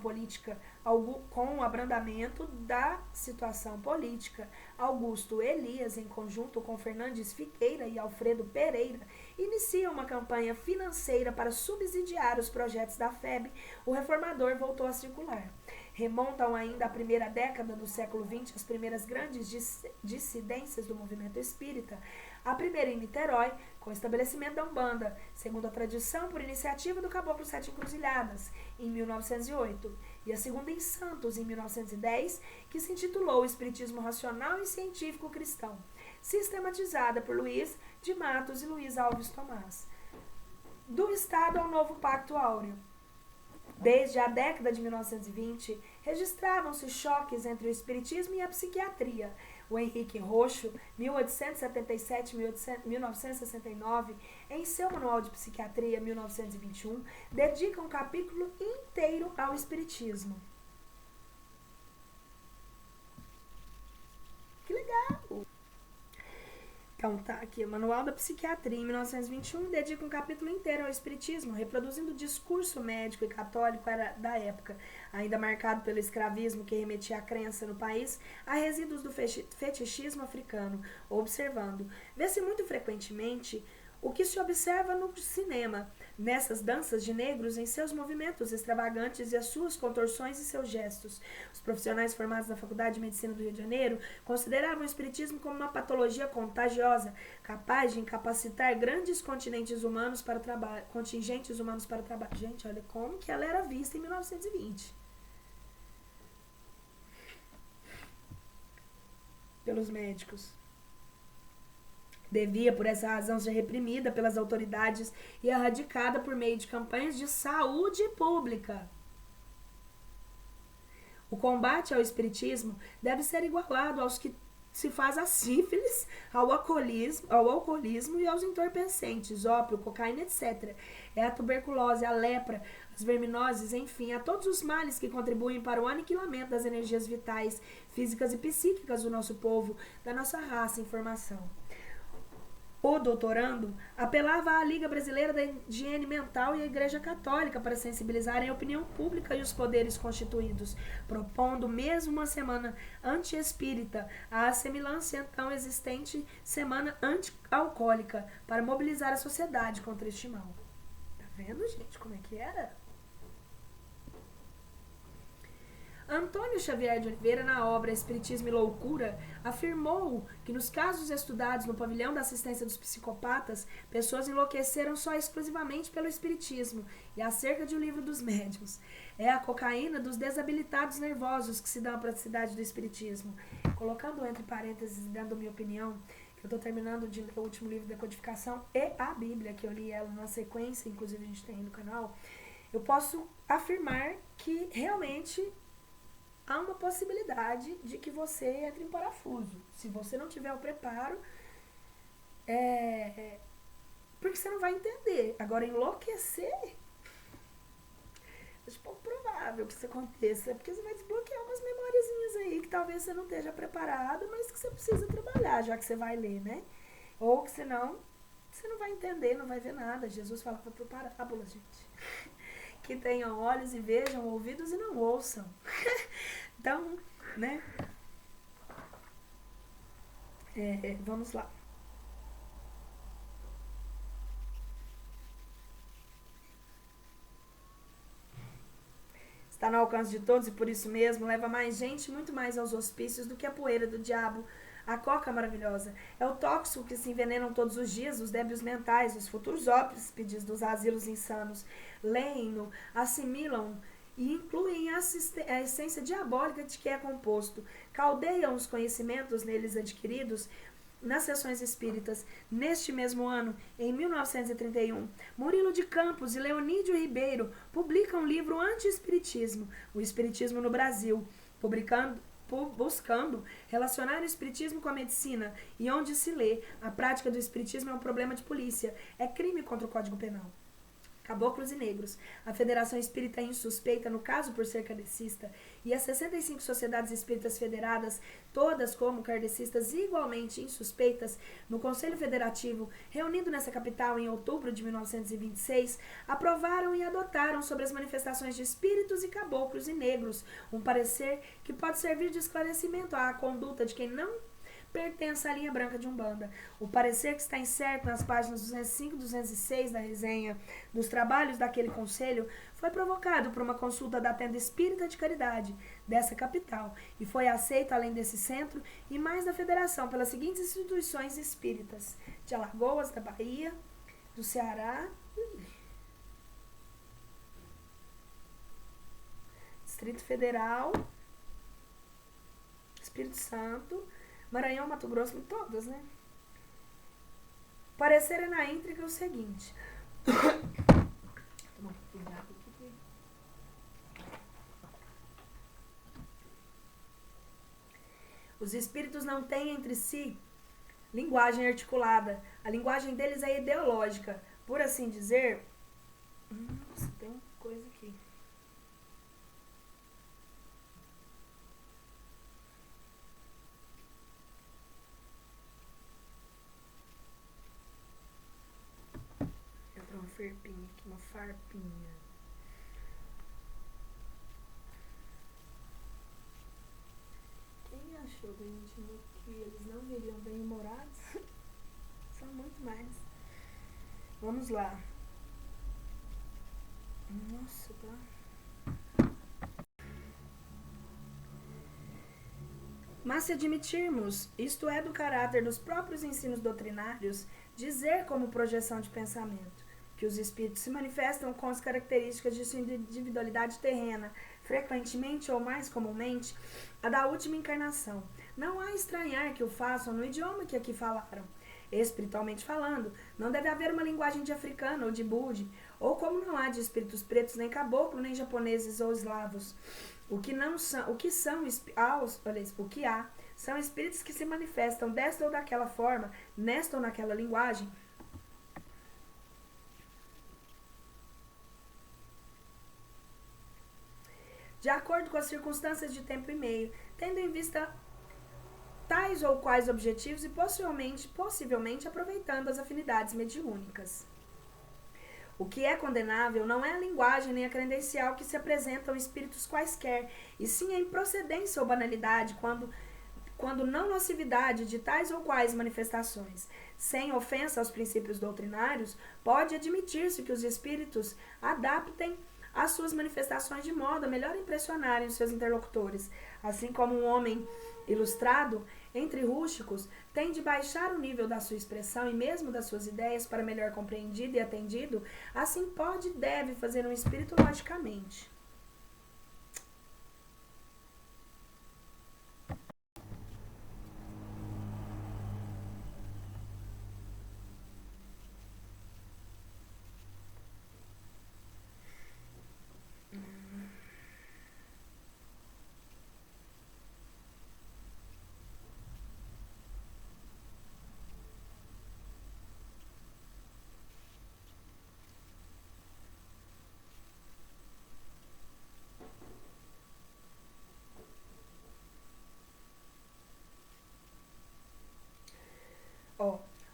política, Augusto Elias, em conjunto com Fernandes Fiqueira e Alfredo Pereira, inicia uma campanha financeira para subsidiar os projetos da FEB. O reformador voltou a circular. Remontam ainda à primeira década do século XX as primeiras grandes dissidências do movimento espírita. A primeira em Niterói, com o estabelecimento da Umbanda, segundo a tradição, por iniciativa do Caboclo Sete Encruzilhadas, em 1908, e a segunda em Santos, em 1910, que se intitulou Espiritismo Racional e Científico Cristão, sistematizada por Luiz de Matos e Luiz Alves Tomás. Do Estado ao Novo Pacto Áureo. Desde a década de 1920, registravam-se choques entre o espiritismo e a psiquiatria. O Henrique Roxo, 1877-1969, em seu Manual de Psiquiatria, 1921, dedica um capítulo inteiro ao espiritismo. Que legal! Então tá aqui, o Manual da Psiquiatria, em 1921, dedica um capítulo inteiro ao espiritismo, reproduzindo o discurso médico e católico da época, ainda marcado pelo escravismo que remetia à crença no país, a resíduos do fetichismo africano, observando. Vê-se muito frequentemente o que se observa no cinema, nessas danças de negros em seus movimentos extravagantes e as suas contorções e seus gestos. Os profissionais formados na Faculdade de Medicina do Rio de Janeiro consideravam o espiritismo como uma patologia contagiosa, capaz de incapacitar grandes contingentes humanos para o trabalho. Gente, olha como que ela era vista em 1920. Pelos médicos. Devia, por essa razão, ser reprimida pelas autoridades e erradicada por meio de campanhas de saúde pública. O combate ao espiritismo deve ser igualado aos que se faz a sífilis, ao alcoolismo e aos entorpecentes, ópio, cocaína, etc. É a tuberculose, a lepra, as verminoses, enfim, a todos os males que contribuem para o aniquilamento das energias vitais, físicas e psíquicas do nosso povo, da nossa raça em formação. O doutorando apelava à Liga Brasileira da Higiene Mental e à Igreja Católica para sensibilizarem a opinião pública e os poderes constituídos, propondo mesmo uma semana anti-espírita, a assemelhança então existente semana anti-alcoólica, para mobilizar a sociedade contra este mal. Tá vendo, gente, como é que era? Antônio Xavier de Oliveira, na obra Espiritismo e Loucura, afirmou que nos casos estudados no pavilhão da assistência dos psicopatas, pessoas enlouqueceram só exclusivamente pelo espiritismo, e acerca de O Livro dos Médiuns. É a cocaína dos desabilitados nervosos que se dá a praticidade do espiritismo. Colocando entre parênteses, dando minha opinião, que eu estou terminando de ler o último livro da codificação e a Bíblia, que eu li ela na sequência, inclusive a gente tem aí no canal, eu posso afirmar que realmente há uma possibilidade de que você entre em parafuso. Se você não tiver o preparo, porque você não vai entender. Agora, enlouquecer, é pouco provável que isso aconteça, porque você vai desbloquear umas memóriazinhas aí que talvez você não esteja preparado, mas que você precisa trabalhar, já que você vai ler, né? Ou que senão, você não vai entender, não vai ver nada. Jesus falava por parábolas, gente. Que tenham olhos e vejam, ouvidos e não ouçam. Então, né? Vamos lá. Está no alcance de todos e por isso mesmo leva mais gente, muito mais aos hospícios do que a poeira do diabo A coca maravilhosa é o tóxico que se envenenam todos os dias os débeis mentais, os futuros hóspedes dos asilos insanos. Leem-no, assimilam e incluem a essência diabólica de que é composto. Caldeiam os conhecimentos neles adquiridos nas sessões espíritas. Neste mesmo ano, em 1931, Murilo de Campos e Leonídio Ribeiro publicam um livro anti-espiritismo, O Espiritismo no Brasil, buscando relacionar o espiritismo com a medicina, e onde se lê: a prática do espiritismo é um problema de polícia, é crime contra o Código Penal. Caboclos e Negros, a Federação Espírita insuspeita, no caso por ser kardecista, e as 65 sociedades espíritas federadas, todas como kardecistas igualmente insuspeitas, no Conselho Federativo, reunido nessa capital em outubro de 1926, aprovaram e adotaram sobre as manifestações de espíritos e caboclos e negros um parecer que pode servir de esclarecimento à conduta de quem não pertence à linha branca de Umbanda. O parecer, que está incerto nas páginas 205 e 206 da resenha dos trabalhos daquele conselho, foi provocado por uma consulta da tenda espírita de caridade dessa capital e foi aceito, além desse centro e mais da federação, pelas seguintes instituições espíritas: de Alagoas, da Bahia, do Ceará, Distrito Federal, Espírito Santo, Maranhão, Mato Grosso, todas, né? Parecer é na íntegra o seguinte. Os espíritos não têm entre si linguagem articulada. A linguagem deles é ideológica. Por assim dizer... Nossa, tem uma coisa aqui. Uma ferpinha aqui, uma farpinha. Quem achou, gente, que eles não viriam bem-humorados? São muito mais. Vamos lá. Nossa, tá. Mas se admitirmos, isto é do caráter dos próprios ensinos doutrinários, dizer como projeção de pensamento, que os espíritos se manifestam com as características de sua individualidade terrena, frequentemente ou mais comumente, a da última encarnação. Não há estranhar que o façam no idioma que aqui falaram. Espiritualmente falando, não deve haver uma linguagem de africano ou de budi, ou como não há de espíritos pretos, nem caboclo, nem japoneses ou eslavos. O que há são espíritos que se manifestam desta ou daquela forma, nesta ou naquela linguagem, de acordo com as circunstâncias de tempo e meio, tendo em vista tais ou quais objetivos e possivelmente aproveitando as afinidades mediúnicas. O que é condenável não é a linguagem nem a credencial que se apresentam espíritos quaisquer, e sim a improcedência ou banalidade, quando não nocividade de tais ou quais manifestações. Sem ofensa aos princípios doutrinários, pode admitir-se que os espíritos adaptem as suas manifestações de modo a melhor impressionarem os seus interlocutores, assim como um homem ilustrado entre rústicos tem de baixar o nível da sua expressão e mesmo das suas ideias para melhor compreendido e atendido, assim pode e deve fazer um espírito logicamente.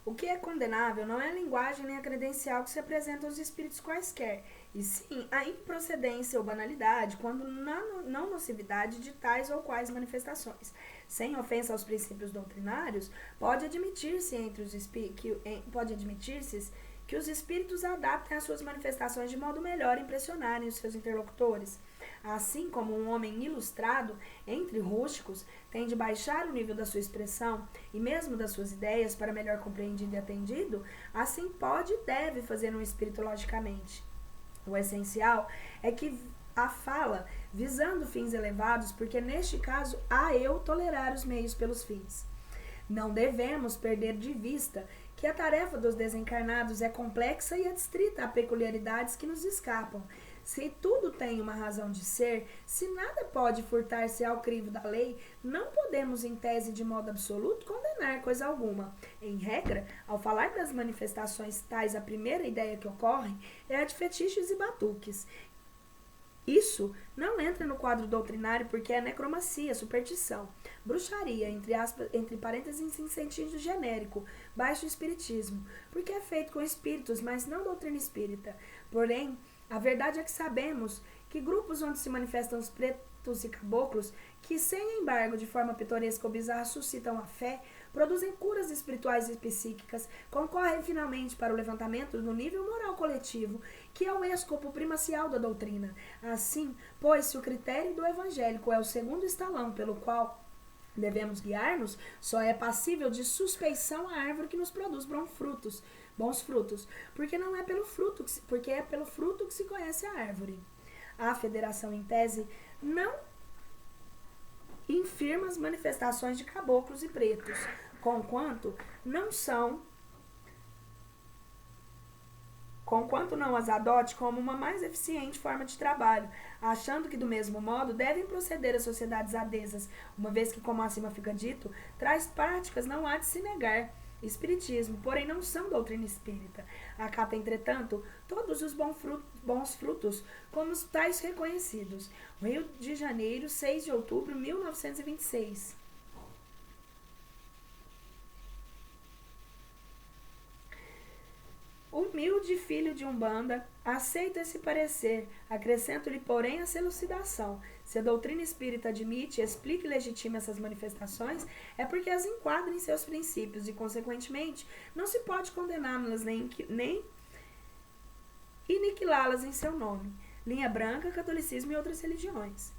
O que é condenável não é a linguagem nem a credencial que se apresenta aos espíritos quaisquer, e sim a improcedência ou banalidade, quando não nocividade de tais ou quais manifestações. Sem ofensa aos princípios doutrinários, pode admitir-se que os espíritos adaptem as suas manifestações de modo melhor a impressionarem os seus interlocutores. Assim como um homem ilustrado entre rústicos tem de baixar o nível da sua expressão e mesmo das suas ideias para melhor compreendido e atendido, assim pode e deve fazer um espírito logicamente. O essencial é que a fala visando fins elevados, porque neste caso há eu tolerar os meios pelos fins. Não devemos perder de vista que a tarefa dos desencarnados é complexa e adstrita a peculiaridades que nos escapam. Se tudo tem uma razão de ser, se nada pode furtar-se ao crivo da lei, não podemos, em tese de modo absoluto, condenar coisa alguma. Em regra, ao falar das manifestações tais, a primeira ideia que ocorre é a de fetiches e batuques. Isso não entra no quadro doutrinário porque é necromancia, superstição, bruxaria, entre parênteses em sentido genérico, baixo espiritismo, porque é feito com espíritos, mas não doutrina espírita. Porém, a verdade é que sabemos que grupos onde se manifestam os pretos e caboclos, que sem embargo de forma pitoresca ou bizarra suscitam a fé, produzem curas espirituais e psíquicas, concorrem finalmente para o levantamento do nível moral coletivo, que é o escopo primacial da doutrina. Assim, pois, se o critério do evangélico é o segundo estalão pelo qual devemos guiar-nos, só é passível de suspeição a árvore que nos produz bons frutos, porque não é pelo fruto, porque é pelo fruto que se conhece a árvore. A federação, em tese, não infirma as manifestações de caboclos e pretos, conquanto não as adote como uma mais eficiente forma de trabalho, achando que do mesmo modo devem proceder as sociedades adesas, uma vez que, como acima fica dito, tais práticas não há de se negar. Espiritismo, porém não são doutrina espírita. Acata, entretanto, todos os bons frutos como tais reconhecidos. Rio de Janeiro, 6 de outubro de 1926. Humilde filho de Umbanda, aceito esse parecer, acrescento-lhe, porém, essa elucidação. Se a doutrina espírita admite, explica e legitima essas manifestações, é porque as enquadra em seus princípios e, consequentemente, não se pode condená-las nem aniquilá-las em seu nome. Linha branca, catolicismo e outras religiões.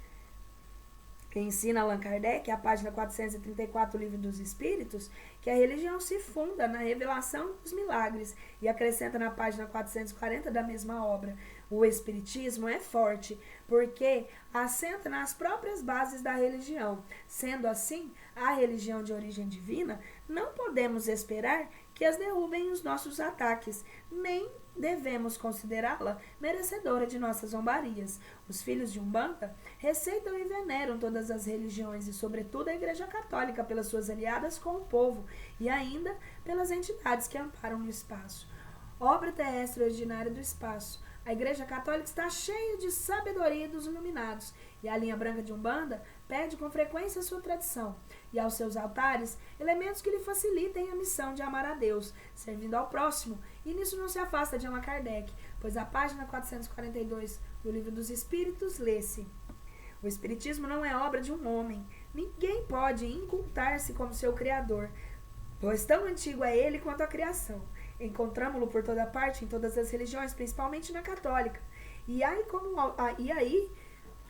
Ensina Allan Kardec, a página 434 do Livro dos Espíritos, que a religião se funda na revelação dos milagres e acrescenta na página 440 da mesma obra. O Espiritismo é forte porque assenta nas próprias bases da religião. Sendo assim, a religião de origem divina, não podemos esperar que as derrubem os nossos ataques, nem devemos considerá-la merecedora de nossas zombarias. Os filhos de Umbanda receitam e veneram todas as religiões e, sobretudo, a Igreja Católica pelas suas aliadas com o povo e ainda pelas entidades que amparam no espaço. Obra terrestre ordinária do espaço. A Igreja Católica está cheia de sabedoria dos iluminados e a linha branca de Umbanda pede com frequência a sua tradição e aos seus altares elementos que lhe facilitem a missão de amar a Deus, servindo ao próximo, e nisso não se afasta de Allan Kardec, pois a página 442 do Livro dos Espíritos lê-se: o Espiritismo não é obra de um homem, ninguém pode incultar-se como seu criador, pois tão antigo é ele quanto a criação. Encontramo-lo por toda parte, em todas as religiões, principalmente na católica, e aí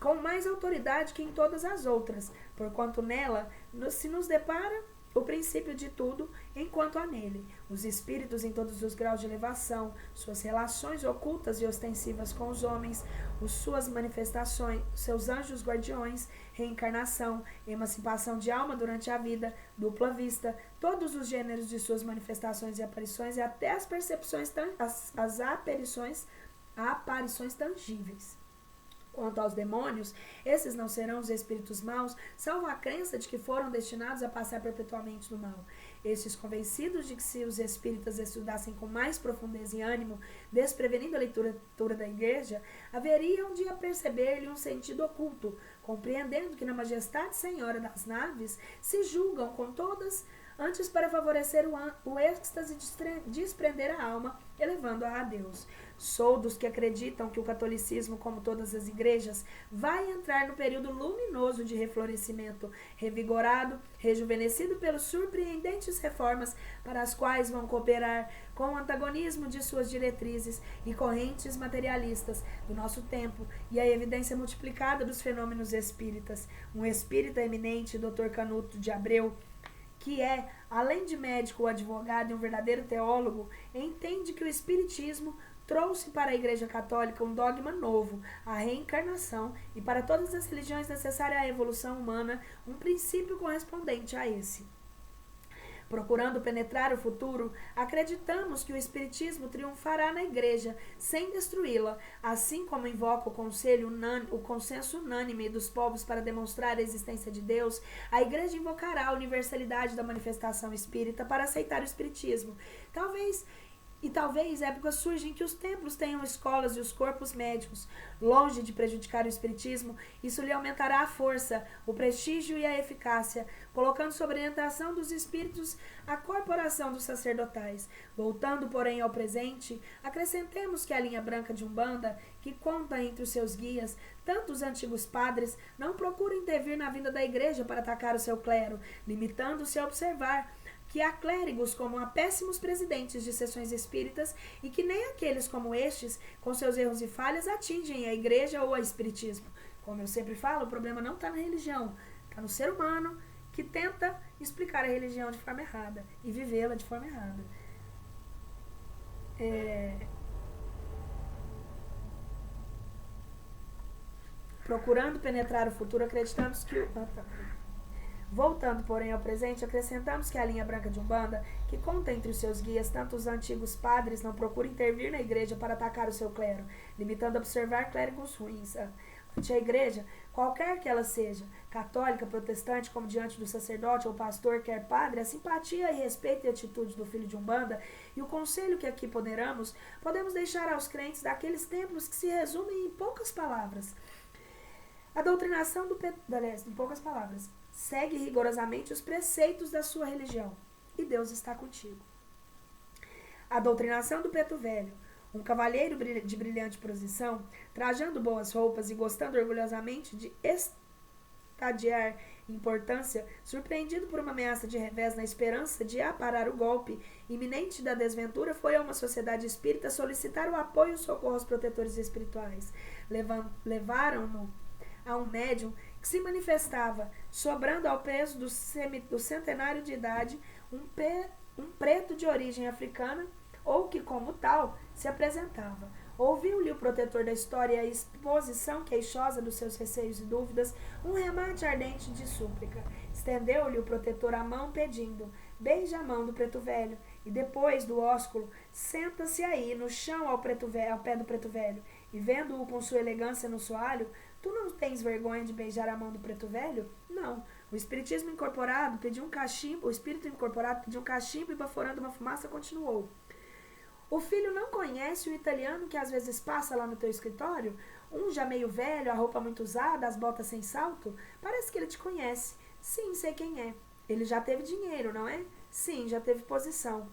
com mais autoridade que em todas as outras, porquanto nela se nos depara o princípio de tudo, enquanto há nele os espíritos em todos os graus de elevação, suas relações ocultas e ostensivas com os homens, suas manifestações, seus anjos guardiões, reencarnação, emancipação de alma durante a vida, dupla vista, todos os gêneros de suas manifestações e aparições e até as percepções, as aparições tangíveis. Quanto aos demônios, esses não serão os espíritos maus, salvo a crença de que foram destinados a passar perpetuamente no mal. Estes, convencidos de que se os espíritas estudassem com mais profundeza e ânimo, desprevenindo a leitura da igreja, haveriam de aperceber-lhe um sentido oculto, compreendendo que na majestade senhora das naves se julgam com todas antes para favorecer o êxtase de desprender a alma, elevando-a a Deus. Sou dos que acreditam que o catolicismo, como todas as igrejas, vai entrar no período luminoso de reflorescimento, revigorado, rejuvenescido pelas surpreendentes reformas para as quais vão cooperar com o antagonismo de suas diretrizes e correntes materialistas do nosso tempo e a evidência multiplicada dos fenômenos espíritas. Um espírita eminente, Dr. Canuto de Abreu, que é, além de médico, advogado e um verdadeiro teólogo, entende que o espiritismo trouxe para a Igreja Católica um dogma novo, a reencarnação, e para todas as religiões necessária à evolução humana, um princípio correspondente a esse. Procurando penetrar o futuro, acreditamos que o Espiritismo triunfará na Igreja, sem destruí-la, assim como invoca o consenso unânime dos povos para demonstrar a existência de Deus, a Igreja invocará a universalidade da manifestação espírita para aceitar o Espiritismo. Talvez épocas surgem que os templos tenham escolas e os corpos médicos. Longe de prejudicar o espiritismo, isso lhe aumentará a força, o prestígio e a eficácia, colocando sob orientação dos espíritos a corporação dos sacerdotais. Voltando, porém, ao presente, acrescentemos que a linha branca de Umbanda, que conta entre os seus guias tantos antigos padres, não procura intervir na vinda da igreja para atacar o seu clero, limitando-se a observar que há clérigos como há péssimos presidentes de sessões espíritas e que nem aqueles como estes, com seus erros e falhas, atingem a igreja ou o espiritismo. Como eu sempre falo, o problema não está na religião, está no ser humano que tenta explicar a religião de forma errada e vivê-la de forma errada. Procurando penetrar o futuro, acreditamos que Voltando, porém, ao presente, acrescentamos que a linha branca de Umbanda, que conta entre os seus guias tanto os antigos padres, não procura intervir na igreja para atacar o seu clero, limitando a observar clérigos ruins. Ante a igreja, qualquer que ela seja, católica, protestante, como diante do sacerdote ou pastor, quer padre, a simpatia e respeito e atitude do filho de Umbanda e o conselho que aqui ponderamos, podemos deixar aos crentes daqueles templos que se resumem em poucas palavras. A doutrinação em poucas palavras, segue rigorosamente os preceitos da sua religião, e Deus está contigo. A doutrinação do preto velho, um cavalheiro de brilhante posição, trajando boas roupas e gostando orgulhosamente de estadiar importância, surpreendido por uma ameaça de revés na esperança de aparar o golpe iminente da desventura, foi a uma sociedade espírita solicitar o apoio e o socorro aos protetores espirituais. Levaram-no a um médium que se manifestava, sobrando ao peso do centenário de idade, um preto de origem africana, ou que, como tal, se apresentava. Ouviu-lhe o protetor da história e a exposição queixosa dos seus receios e dúvidas, um remate ardente de súplica. Estendeu-lhe o protetor a mão, pedindo: beija a mão do preto velho, e depois do ósculo, senta-se aí, no chão ao pé do preto velho, e vendo-o com sua elegância no soalho: tu não tens vergonha de beijar a mão do preto velho? Não. O espírito incorporado pediu um cachimbo e, baforando uma fumaça, continuou: o filho não conhece o italiano que às vezes passa lá no teu escritório? Um já meio velho, a roupa muito usada, as botas sem salto? Parece que ele te conhece. Sim, sei quem é. Ele já teve dinheiro, não é? Sim, já teve posição.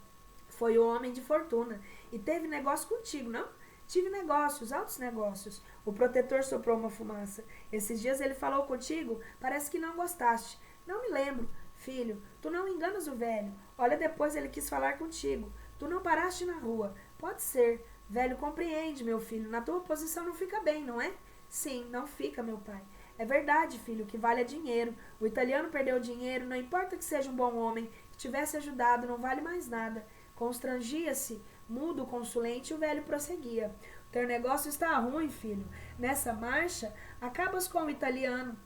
Foi o homem de fortuna. E teve negócio contigo, não? Tive negócios, altos negócios. O protetor soprou uma fumaça. Esses dias ele falou contigo? Parece que não gostaste. Não me lembro. Filho, tu não enganas o velho. Olha, depois ele quis falar contigo. Tu não paraste na rua. Pode ser. Velho, compreende, meu filho. Na tua posição não fica bem, não é? Sim, não fica, meu pai. É verdade, filho, que vale é dinheiro. O italiano perdeu dinheiro, não importa que seja um bom homem, que tivesse ajudado, não vale mais nada. Constrangia-se, mudo o consulente, e o velho prosseguia: o teu negócio está ruim, filho. Nessa marcha, acabas com o italiano.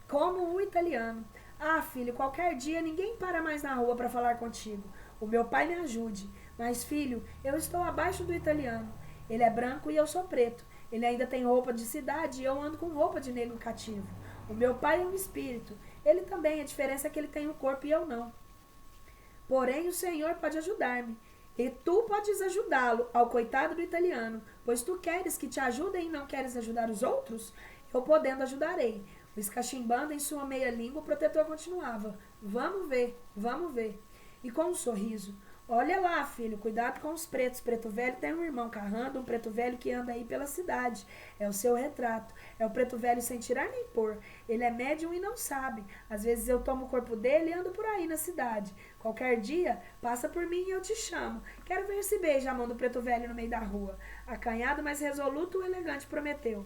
Como o italiano. Ah, filho, qualquer dia ninguém para mais na rua para falar contigo. O meu pai me ajude. Mas, filho, eu estou abaixo do italiano. Ele é branco e eu sou preto. Ele ainda tem roupa de cidade e eu ando com roupa de negro cativo. O meu pai é um espírito. Ele também, a diferença é que ele tem um corpo e eu não. Porém, o Senhor pode ajudar-me. E tu podes ajudá-lo, ao coitado do italiano, pois tu queres que te ajudem e não queres ajudar os outros? Eu podendo ajudarei. Escachimbando em sua meia língua, o protetor continuava: vamos ver, vamos ver. e com um sorriso. Olha lá, filho, cuidado com os pretos. Preto velho tem um irmão carrando, um preto velho que anda aí pela cidade. É o seu retrato. É o preto velho sem tirar nem pôr. Ele é médium e não sabe. Às vezes eu tomo o corpo dele e ando por aí na cidade. Qualquer dia, passa por mim e eu te chamo. Quero ver se beija a mão do preto velho no meio da rua. Acanhado, mas resoluto, o elegante prometeu.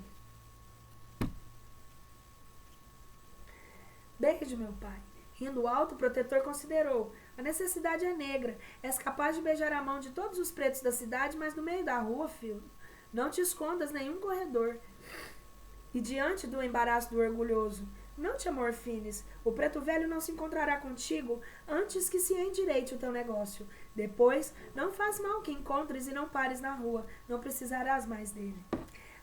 Beijo, meu pai. Rindo alto, o protetor considerou. A necessidade é negra. És capaz de beijar a mão de todos os pretos da cidade, mas no meio da rua, filho, não te escondas nenhum corredor. E diante do embaraço do orgulhoso, não te amorfines. O preto velho não se encontrará contigo antes que se endireite o teu negócio. Depois, não faz mal que encontres e não pares na rua. Não precisarás mais dele.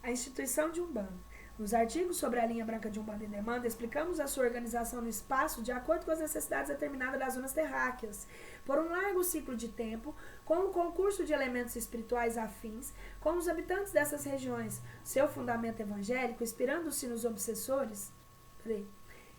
A instituição de Umbanda. Nos artigos sobre a linha branca de Umbanda e Demanda, explicamos a sua organização no espaço de acordo com as necessidades determinadas das zonas terráqueas, por um largo ciclo de tempo, com o concurso de elementos espirituais afins, com os habitantes dessas regiões, seu fundamento evangélico, inspirando-se nos obsessores,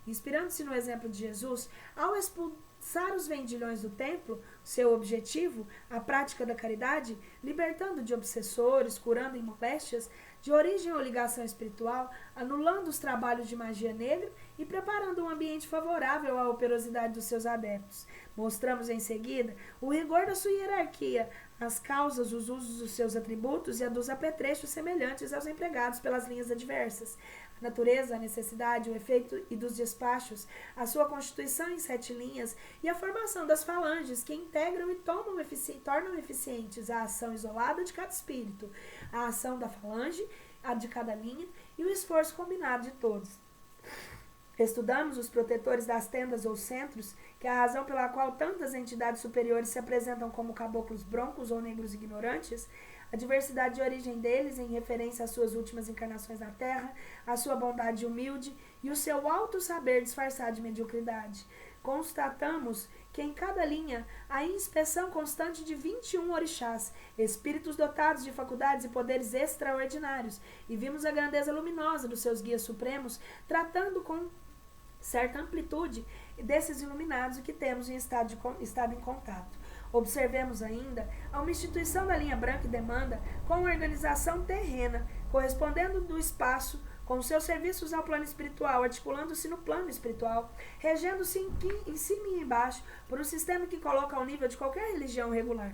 inspirando-se no exemplo de Jesus, ao expulsar os vendilhões do templo, seu objetivo, a prática da caridade, libertando de obsessores, curando em moléstias, de origem ou ligação espiritual, anulando os trabalhos de magia negra e preparando um ambiente favorável à operosidade dos seus adeptos. Mostramos em seguida o rigor da sua hierarquia, as causas, os usos dos seus atributos e a dos apetrechos semelhantes aos empregados pelas linhas adversas. A natureza, a necessidade, o efeito e dos despachos, a sua constituição em 7 linhas e a formação das falanges que integram e tornam eficientes a ação isolada de cada espírito, a ação da falange, a de cada linha e o esforço combinado de todos. Estudamos os protetores das tendas ou centros, que é a razão pela qual tantas entidades superiores se apresentam como caboclos broncos ou negros ignorantes, a diversidade de origem deles em referência às suas últimas encarnações na Terra, a sua bondade humilde e o seu alto saber disfarçado de mediocridade. Constatamos que em cada linha há inspeção constante de 21 orixás, espíritos dotados de faculdades e poderes extraordinários, e vimos a grandeza luminosa dos seus guias supremos, tratando com certa amplitude desses iluminados que temos em estado em contato. Observemos ainda a uma instituição da linha branca e demanda com organização terrena, correspondendo do espaço, com seus serviços ao plano espiritual, articulando-se no plano espiritual, regendo-se em cima e embaixo, por um sistema que coloca ao nível de qualquer religião regular.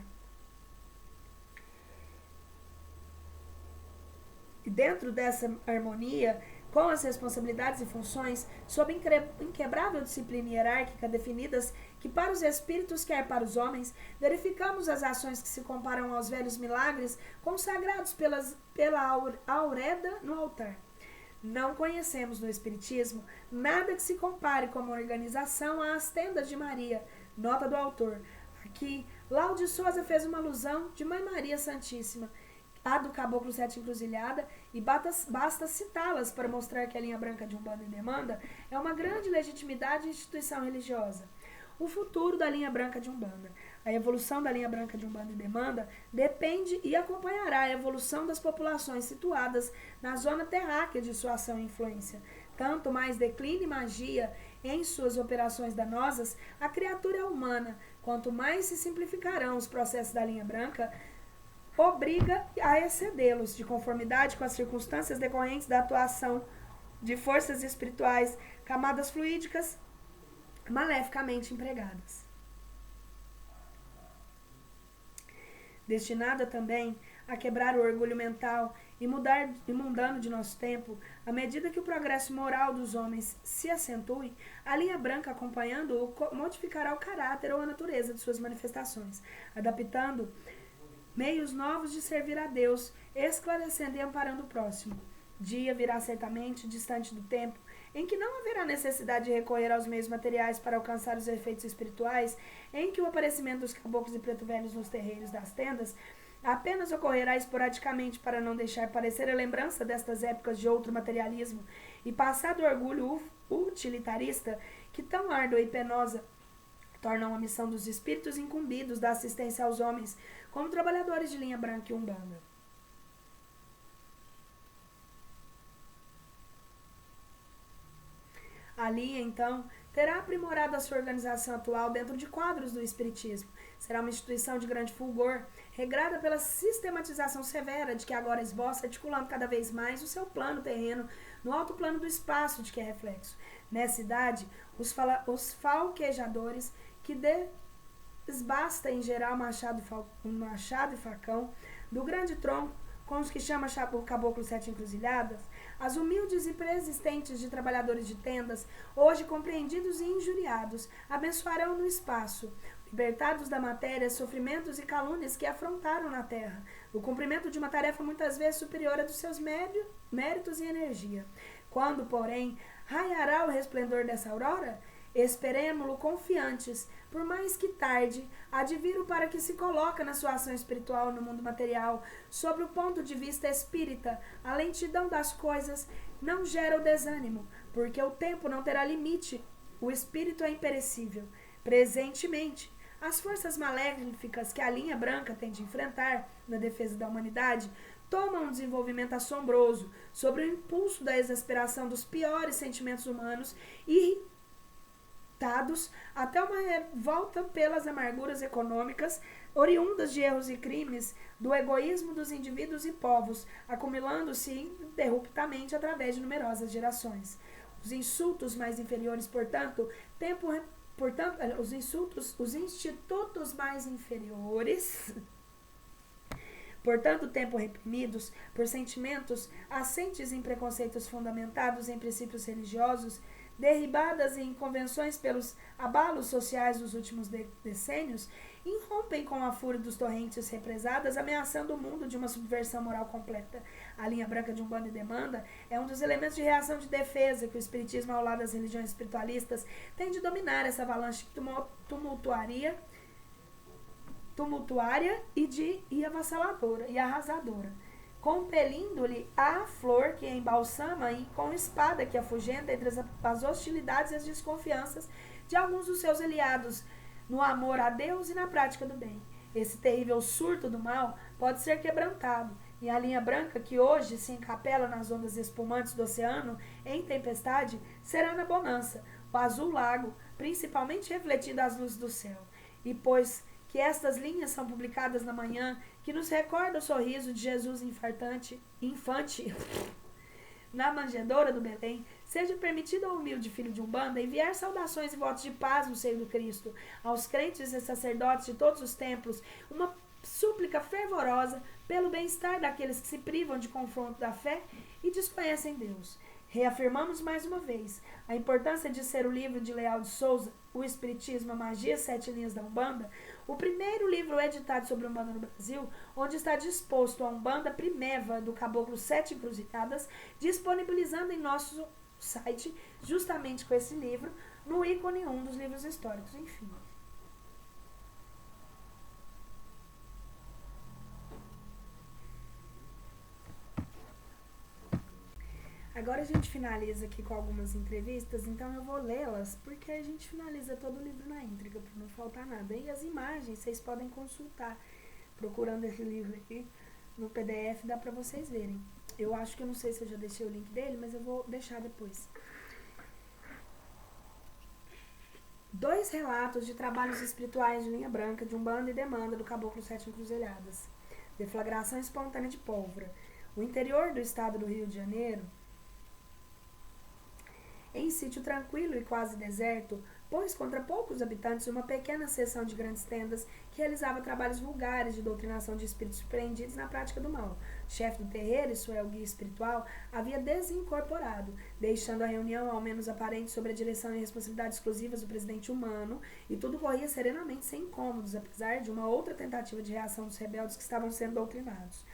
E dentro dessa harmonia, com as responsabilidades e funções, sob inquebrável disciplina hierárquica definidas que para os espíritos, quer para os homens, verificamos as ações que se comparam aos velhos milagres consagrados pela aureda no altar. Não conhecemos no Espiritismo nada que se compare como organização às tendas de Maria, nota do autor. Aqui, Lau de Souza fez uma alusão de Mãe Maria Santíssima, a do Caboclo Sete Encruzilhada, e basta citá-las para mostrar que a linha branca de Umbanda e Demanda é uma grande legitimidade e instituição religiosa. O futuro da linha branca de Umbanda. A evolução da linha branca de Umbanda e Demanda depende e acompanhará a evolução das populações situadas na zona terráquea de sua ação e influência. Tanto mais decline magia em suas operações danosas, a criatura humana, quanto mais se simplificarão os processos da linha branca, obriga a excedê-los, de conformidade com as circunstâncias decorrentes da atuação de forças espirituais, camadas fluídicas, maleficamente empregadas. Destinada também a quebrar o orgulho mental e mundano de nosso tempo, à medida que o progresso moral dos homens se acentue, a linha branca acompanhando-o modificará o caráter ou a natureza de suas manifestações, adaptando meios novos de servir a Deus, esclarecendo e amparando o próximo. Dia virá certamente, distante do tempo, em que não haverá necessidade de recorrer aos meios materiais para alcançar os efeitos espirituais, em que o aparecimento dos caboclos e preto velhos nos terreiros das tendas apenas ocorrerá esporadicamente para não deixar parecer a lembrança destas épocas de outro materialismo e passar do orgulho utilitarista que tão árdua e penosa tornam a missão dos espíritos incumbidos da assistência aos homens como trabalhadores de linha branca e umbanda. Ali, então, terá aprimorado a sua organização atual dentro de quadros do Espiritismo. Será uma instituição de grande fulgor, regrada pela sistematização severa de que agora esboça, articulando cada vez mais o seu plano terreno no alto plano do espaço de que é reflexo. Nessa idade, os falquejadores que desbasta em geral machado e facão do grande tronco, com os que chama o caboclo sete encruzilhadas, as humildes e persistentes de trabalhadores de tendas, hoje compreendidos e injuriados, abençoarão no espaço, libertados da matéria, sofrimentos e calúnias que afrontaram na terra, no cumprimento de uma tarefa muitas vezes superior a dos seus méritos e energia. Quando, porém, raiará o resplendor dessa aurora, esperemo-lo confiantes, por mais que tarde, adviro para que se coloca na sua ação espiritual no mundo material, sobre o ponto de vista espírita, a lentidão das coisas não gera o desânimo, porque o tempo não terá limite, o espírito é imperecível. Presentemente, as forças maléficas que a linha branca tem de enfrentar na defesa da humanidade tomam um desenvolvimento assombroso sobre o impulso da exasperação dos piores sentimentos humanos e até uma revolta pelas amarguras econômicas oriundas de erros e crimes do egoísmo dos indivíduos e povos, acumulando-se interruptamente através de numerosas gerações. Os insultos mais inferiores, os institutos mais inferiores, portanto, tempo reprimidos por sentimentos assentes em preconceitos fundamentados em princípios religiosos, derribadas em convenções pelos abalos sociais dos últimos decênios, irrompem com a fúria dos torrentes represadas, ameaçando o mundo de uma subversão moral completa. A linha branca de Umbanda e Demanda é um dos elementos de reação de defesa que o Espiritismo, ao lado das religiões espiritualistas, tem de dominar essa avalanche tumultuária e avassaladora e arrasadora, compelindo-lhe a flor que embalsama e com espada que afugenta entre as hostilidades e as desconfianças de alguns dos seus aliados no amor a Deus e na prática do bem. Esse terrível surto do mal pode ser quebrantado, e a linha branca que hoje se encapela nas ondas espumantes do oceano em tempestade será na bonança, o azul lago, principalmente refletindo as luzes do céu. E pois que estas linhas são publicadas na manhã, que nos recorda o sorriso de Jesus infante na manjedoura do Belém, seja permitido ao humilde filho de Umbanda enviar saudações e votos de paz no seio do Cristo, aos crentes e sacerdotes de todos os templos, uma súplica fervorosa pelo bem-estar daqueles que se privam de confronto da fé e desconhecem Deus. Reafirmamos mais uma vez a importância de ser o livro de Leal de Souza, O Espiritismo, a Magia, 7 Linhas da Umbanda, o primeiro livro editado sobre Umbanda no Brasil, onde está disposto a Umbanda Primeva do Caboclo Sete Encruzilhadas, disponibilizando em nosso site, justamente com esse livro, no ícone 1 dos livros históricos, enfim. Agora a gente finaliza aqui com algumas entrevistas, então eu vou lê-las, porque a gente finaliza todo o livro na íntegra, para não faltar nada. E as imagens vocês podem consultar, procurando esse livro aqui no PDF, dá para vocês verem. Eu acho que eu não sei se eu já deixei o link dele, mas eu vou deixar depois. 2 relatos de trabalhos espirituais de linha branca, de Umbanda e Demanda do Caboclo Sete Encruzilhadas. Deflagração espontânea de pólvora. O interior do estado do Rio de Janeiro, em sítio tranquilo e quase deserto, pôs contra poucos habitantes uma pequena seção de grandes tendas que realizava trabalhos vulgares de doutrinação de espíritos surpreendidos na prática do mal. O chefe do terreiro, isso é, o guia espiritual, havia desincorporado, deixando a reunião ao menos aparente sob a direção e responsabilidade exclusivas do presidente humano, e tudo corria serenamente sem incômodos, apesar de uma outra tentativa de reação dos rebeldes que estavam sendo doutrinados.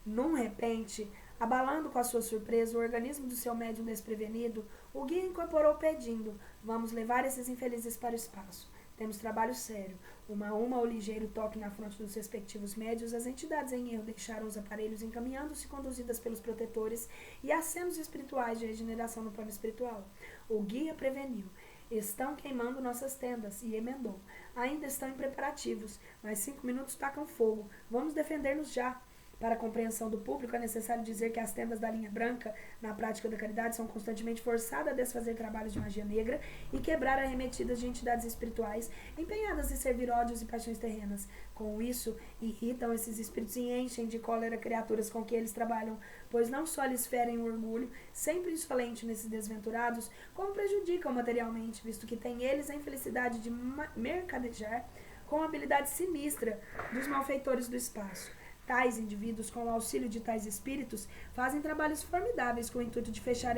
Num repente, abalando com a sua surpresa o organismo do seu médium desprevenido, o guia incorporou pedindo: vamos levar esses infelizes para o espaço. Temos trabalho sério. Uma a uma, o ligeiro toque na fronte dos respectivos médios, as entidades em erro deixaram os aparelhos encaminhando-se conduzidas pelos protetores e acenos espirituais de regeneração no plano espiritual. O guia preveniu: estão queimando nossas tendas, e emendou: ainda estão em preparativos, mas 5 minutos tacam fogo. Vamos defender-nos já. Para a compreensão do público, é necessário dizer que as tendas da linha branca, na prática da caridade, são constantemente forçadas a desfazer trabalhos de magia negra e quebrar arremetidas de entidades espirituais empenhadas em servir ódios e paixões terrenas. Com isso, irritam esses espíritos e enchem de cólera criaturas com que eles trabalham, pois não só lhes ferem o orgulho, sempre insolente nesses desventurados, como prejudicam materialmente, visto que têm eles a infelicidade de mercadejar com a habilidade sinistra dos malfeitores do espaço. Tais indivíduos, com o auxílio de tais espíritos, fazem trabalhos formidáveis com o intuito de fechar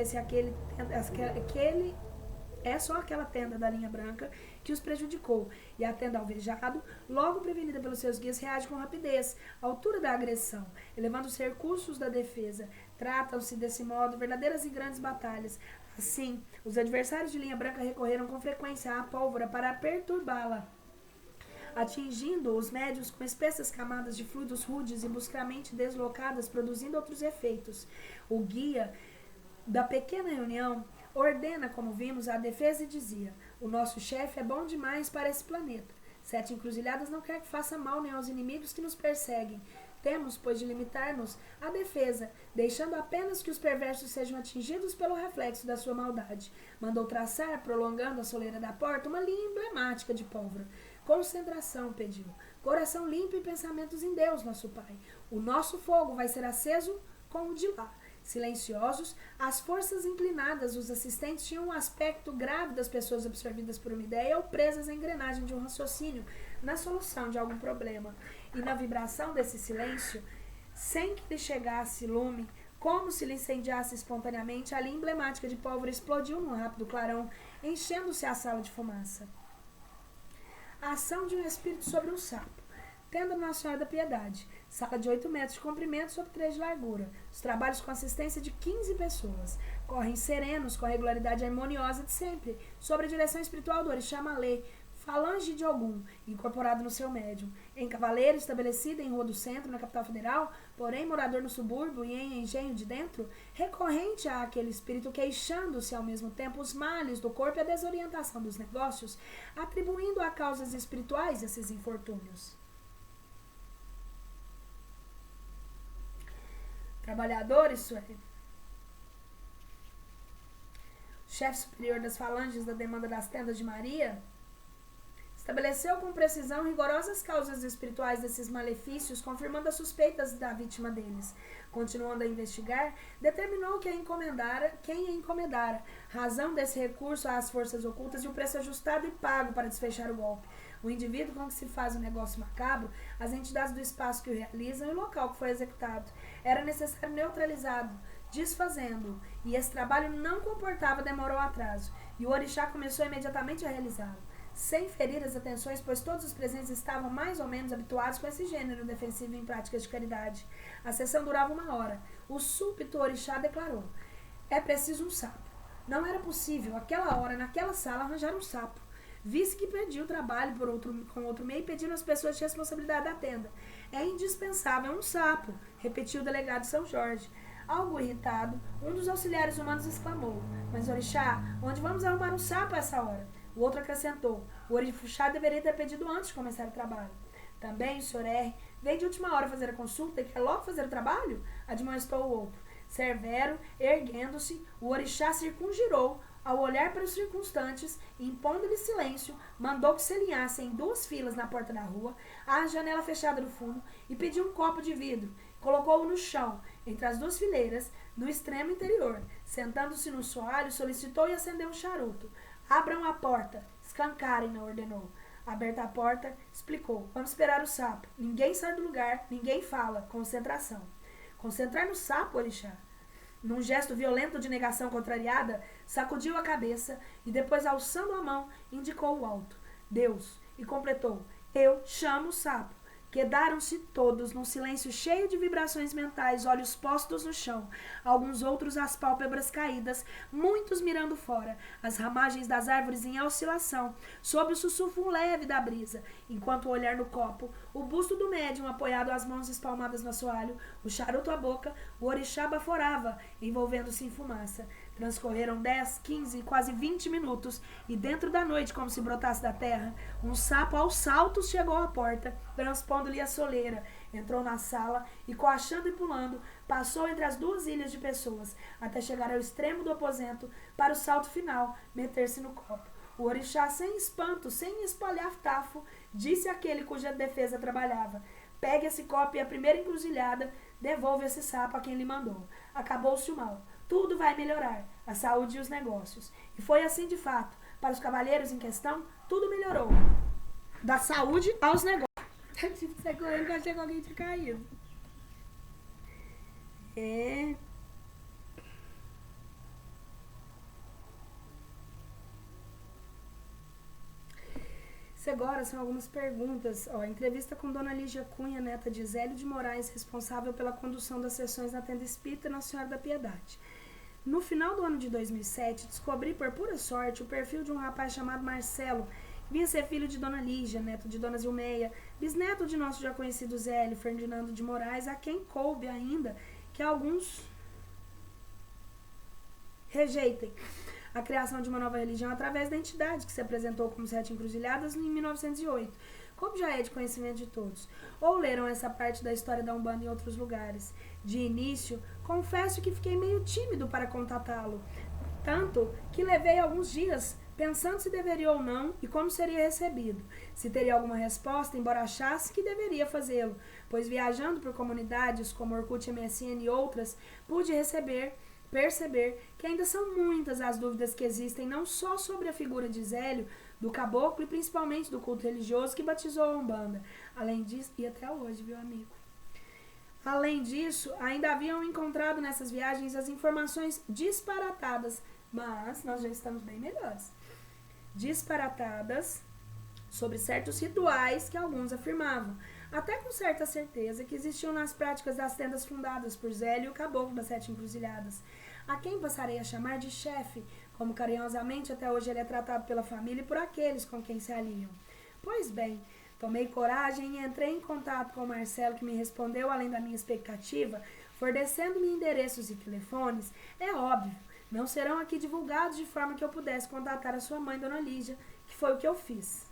é só aquela tenda da linha branca que os prejudicou, e a tenda alvejado, logo prevenida pelos seus guias, reage com rapidez, à altura da agressão, elevando os recursos da defesa. Tratam-se, desse modo, verdadeiras e grandes batalhas. Assim, os adversários de linha branca recorreram com frequência à pólvora para perturbá-la, atingindo os médios com espessas camadas de fluidos rudes e bruscamente deslocadas, produzindo outros efeitos. O guia da pequena reunião ordena, como vimos, a defesa e dizia: o nosso chefe é bom demais para esse planeta. 7 encruzilhadas não quer que faça mal nem aos inimigos que nos perseguem. Temos, pois, de limitar-nos à defesa, deixando apenas que os perversos sejam atingidos pelo reflexo da sua maldade. Mandou traçar, prolongando a soleira da porta, uma linha emblemática de pólvora. Concentração, pediu. Coração limpo e pensamentos em Deus, nosso Pai. O nosso fogo vai ser aceso com o de lá. Silenciosos, as forças inclinadas, os assistentes tinham um aspecto grave das pessoas absorvidas por uma ideia ou presas à engrenagem de um raciocínio na solução de algum problema. E na vibração desse silêncio, sem que lhe chegasse lume, como se lhe incendiasse espontaneamente, a linha emblemática de pólvora explodiu num rápido clarão, enchendo-se a sala de fumaça. A ação de um espírito sobre um sapo. Tenda Nossa Senhora da Piedade. Sala de 8 metros de comprimento sobre 3 de largura. Os trabalhos com assistência de 15 pessoas. Correm serenos, com a regularidade harmoniosa de sempre, sob a direção espiritual do Orixá Malê, Falange de Ogum, incorporado no seu médium. Em cavaleiro, estabelecido em Rua do Centro, na capital federal, porém morador no subúrbio e em engenho de dentro, recorrente àquele espírito queixando-se ao mesmo tempo os males do corpo e a desorientação dos negócios, atribuindo a causas espirituais esses infortúnios. Trabalhadores, chefe superior das falanges da demanda das tendas de Maria, estabeleceu com precisão rigorosas causas espirituais desses malefícios, confirmando as suspeitas da vítima deles. Continuando a investigar, determinou quem a encomendara, razão desse recurso às forças ocultas e o preço ajustado e pago para desfechar o golpe. O indivíduo com que se faz o negócio macabro, as entidades do espaço que o realizam e o local que foi executado. Era necessário neutralizá-lo, desfazendo-o, e esse trabalho não comportava demora ou atraso, e o orixá começou imediatamente a realizá-lo, sem ferir as atenções, pois todos os presentes estavam mais ou menos habituados com esse gênero defensivo em práticas de caridade. A sessão durava 1 hora. O súbito orixá declarou: é preciso um sapo. Não era possível, àquela hora, naquela sala, arranjar um sapo. Visse que perdia o trabalho com outro meio e pediram às pessoas de responsabilidade da tenda. É indispensável um sapo, repetiu o delegado São Jorge. Algo irritado, um dos auxiliares humanos exclamou: mas orixá, onde vamos arrumar um sapo a essa hora? O outro acrescentou: o orixá deveria ter pedido antes de começar o trabalho. Também o Sr. R. veio de última hora fazer a consulta e quer logo fazer o trabalho? Admoestou o outro. Severo, erguendo-se, o orixá circungirou, ao olhar para os circunstantes, impondo-lhe silêncio, mandou que se alinhassem em 2 filas na porta da rua, à janela fechada do fundo, e pediu um copo de vidro. Colocou-o no chão, entre as 2 fileiras, no extremo interior. Sentando-se no soalho, solicitou e acendeu um charuto. Abram a porta, escancarem-na, ordenou. Aberta a porta, explicou: vamos esperar o sapo. Ninguém sai do lugar, ninguém fala. Concentração. Concentrar no sapo, orixá? Num gesto violento de negação contrariada, sacudiu a cabeça e depois, alçando a mão, indicou o alto: Deus, e completou: eu chamo o sapo. Quedaram-se todos num silêncio cheio de vibrações mentais, olhos postos no chão, alguns outros às pálpebras caídas, muitos mirando fora, as ramagens das árvores em oscilação, sob o sussurro leve da brisa, enquanto o olhar no copo, o busto do médium apoiado às mãos espalmadas no assoalho, o charuto à boca, o orixá baforava, envolvendo-se em fumaça. Transcorreram 10, 15, quase 20 minutos, e dentro da noite, como se brotasse da terra, um sapo aos saltos chegou à porta, transpondo-lhe a soleira, Entrou na sala e, coachando e pulando, passou entre as duas ilhas de pessoas, até chegar ao extremo do aposento, para o salto final, meter-se no copo. O orixá, sem espanto, sem espalhafrafo, disse àquele cuja defesa trabalhava: pegue esse copo e a primeira encruzilhada, devolva esse sapo a quem lhe mandou. Acabou-se o mal. Tudo vai melhorar, a saúde e os negócios. E foi assim de fato. Para os cavalheiros em questão, tudo melhorou. Da saúde aos negócios. Eu tive que sair correndo que eu achei que alguém tinha caído. Isso agora são algumas perguntas. Entrevista com Dona Lígia Cunha, neta de Zélio de Moraes, responsável pela condução das sessões na Tenda Espírita Nossa Senhora da Piedade. No final do ano de 2007, descobri por pura sorte o perfil de um rapaz chamado Marcelo, que vinha ser filho de Dona Lígia, neto de Dona Zilmeia, bisneto de nosso já conhecido Zélio Ferdinando de Moraes, a quem coube ainda que alguns rejeitem a criação de uma nova religião através da entidade que se apresentou como Sete Encruzilhadas em 1908, como já é de conhecimento de todos, ou leram essa parte da história da Umbanda em outros lugares. De início, confesso que fiquei meio tímido para contatá-lo, tanto que levei alguns dias pensando se deveria ou não e como seria recebido, se teria alguma resposta, embora achasse que deveria fazê-lo, pois viajando por comunidades como Orkut, MSN e outras, pude perceber que ainda são muitas as dúvidas que existem, não só sobre a figura de Zélio, do caboclo e principalmente do culto religioso que batizou a Umbanda. Além disso, e até hoje, viu, amigo? Além disso, ainda haviam encontrado nessas viagens as informações disparatadas, mas nós já estamos bem melhores. Disparatadas sobre certos rituais que alguns afirmavam, até com certa certeza que existiam nas práticas das tendas fundadas por Zélio e o caboclo das Sete Encruzilhadas, a quem passarei a chamar de chefe, como carinhosamente até hoje ele é tratado pela família e por aqueles com quem se aliam. Pois bem, tomei coragem e entrei em contato com o Marcelo, que me respondeu além da minha expectativa, fornecendo-me endereços e telefones. É óbvio, não serão aqui divulgados de forma que eu pudesse contatar a sua mãe, Dona Lígia, que foi o que eu fiz.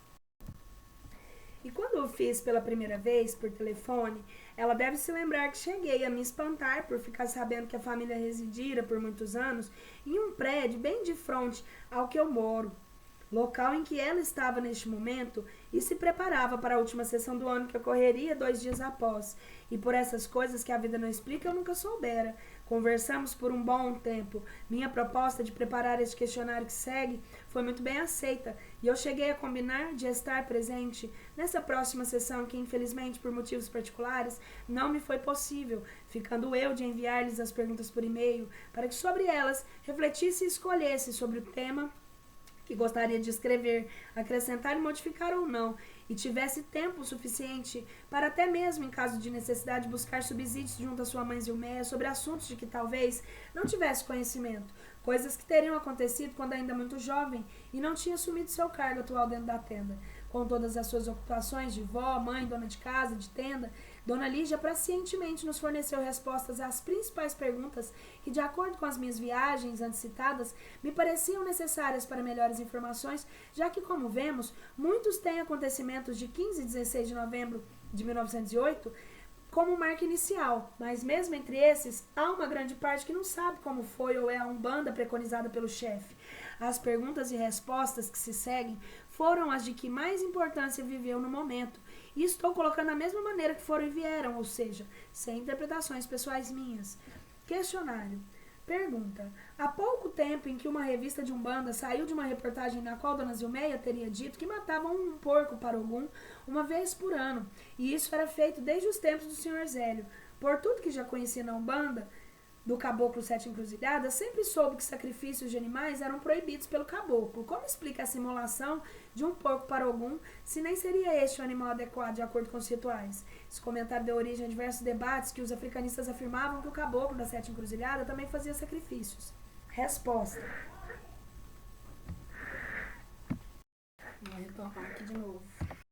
E quando o fiz pela primeira vez, por telefone, ela deve se lembrar que cheguei a me espantar por ficar sabendo que a família residira por muitos anos em um prédio bem de frente ao que eu moro, local em que ela estava neste momento e se preparava para a última sessão do ano que ocorreria 2 dias após. E por essas coisas que a vida não explica, eu nunca soubera. Conversamos por um bom tempo. Minha proposta de preparar este questionário que segue foi muito bem aceita e eu cheguei a combinar de estar presente nessa próxima sessão que, infelizmente, por motivos particulares, não me foi possível, ficando eu de enviar-lhes as perguntas por e-mail para que sobre elas refletisse e escolhesse sobre o tema que gostaria de escrever, acrescentar e modificar ou não, e tivesse tempo suficiente para até mesmo, em caso de necessidade, buscar subsídios junto à sua mãe Zilmeia sobre assuntos de que talvez não tivesse conhecimento, coisas que teriam acontecido quando ainda muito jovem e não tinha assumido seu cargo atual dentro da tenda. Com todas as suas ocupações de vó, mãe, dona de casa, de tenda, Dona Lígia pacientemente nos forneceu respostas às principais perguntas que, de acordo com as minhas viagens antes citadas, me pareciam necessárias para melhores informações, já que, como vemos, muitos têm acontecimentos de 15 e 16 de novembro de 1908 como marca inicial, mas mesmo entre esses, há uma grande parte que não sabe como foi ou é a Umbanda preconizada pelo chefe. As perguntas e respostas que se seguem foram as de que mais importância viveu no momento, e estou colocando da mesma maneira que foram e vieram, ou seja, sem interpretações pessoais minhas. Questionário. Pergunta. Há pouco tempo em que uma revista de Umbanda saiu de uma reportagem na qual Dona Zilmeia teria dito que matavam um porco para Ogum uma vez por ano, e isso era feito desde os tempos do Sr. Zélio. Por tudo que já conhecia na Umbanda, do caboclo Sete Encruzilhadas, sempre soube que sacrifícios de animais eram proibidos pelo caboclo. Como explica a simulação de um porco para Ogum, se nem seria este o animal adequado de acordo com os rituais? Esse comentário deu origem a diversos debates que os africanistas afirmavam que o caboclo da Sete Encruzilhadas também fazia sacrifícios. Resposta. Vou retomar aqui de novo.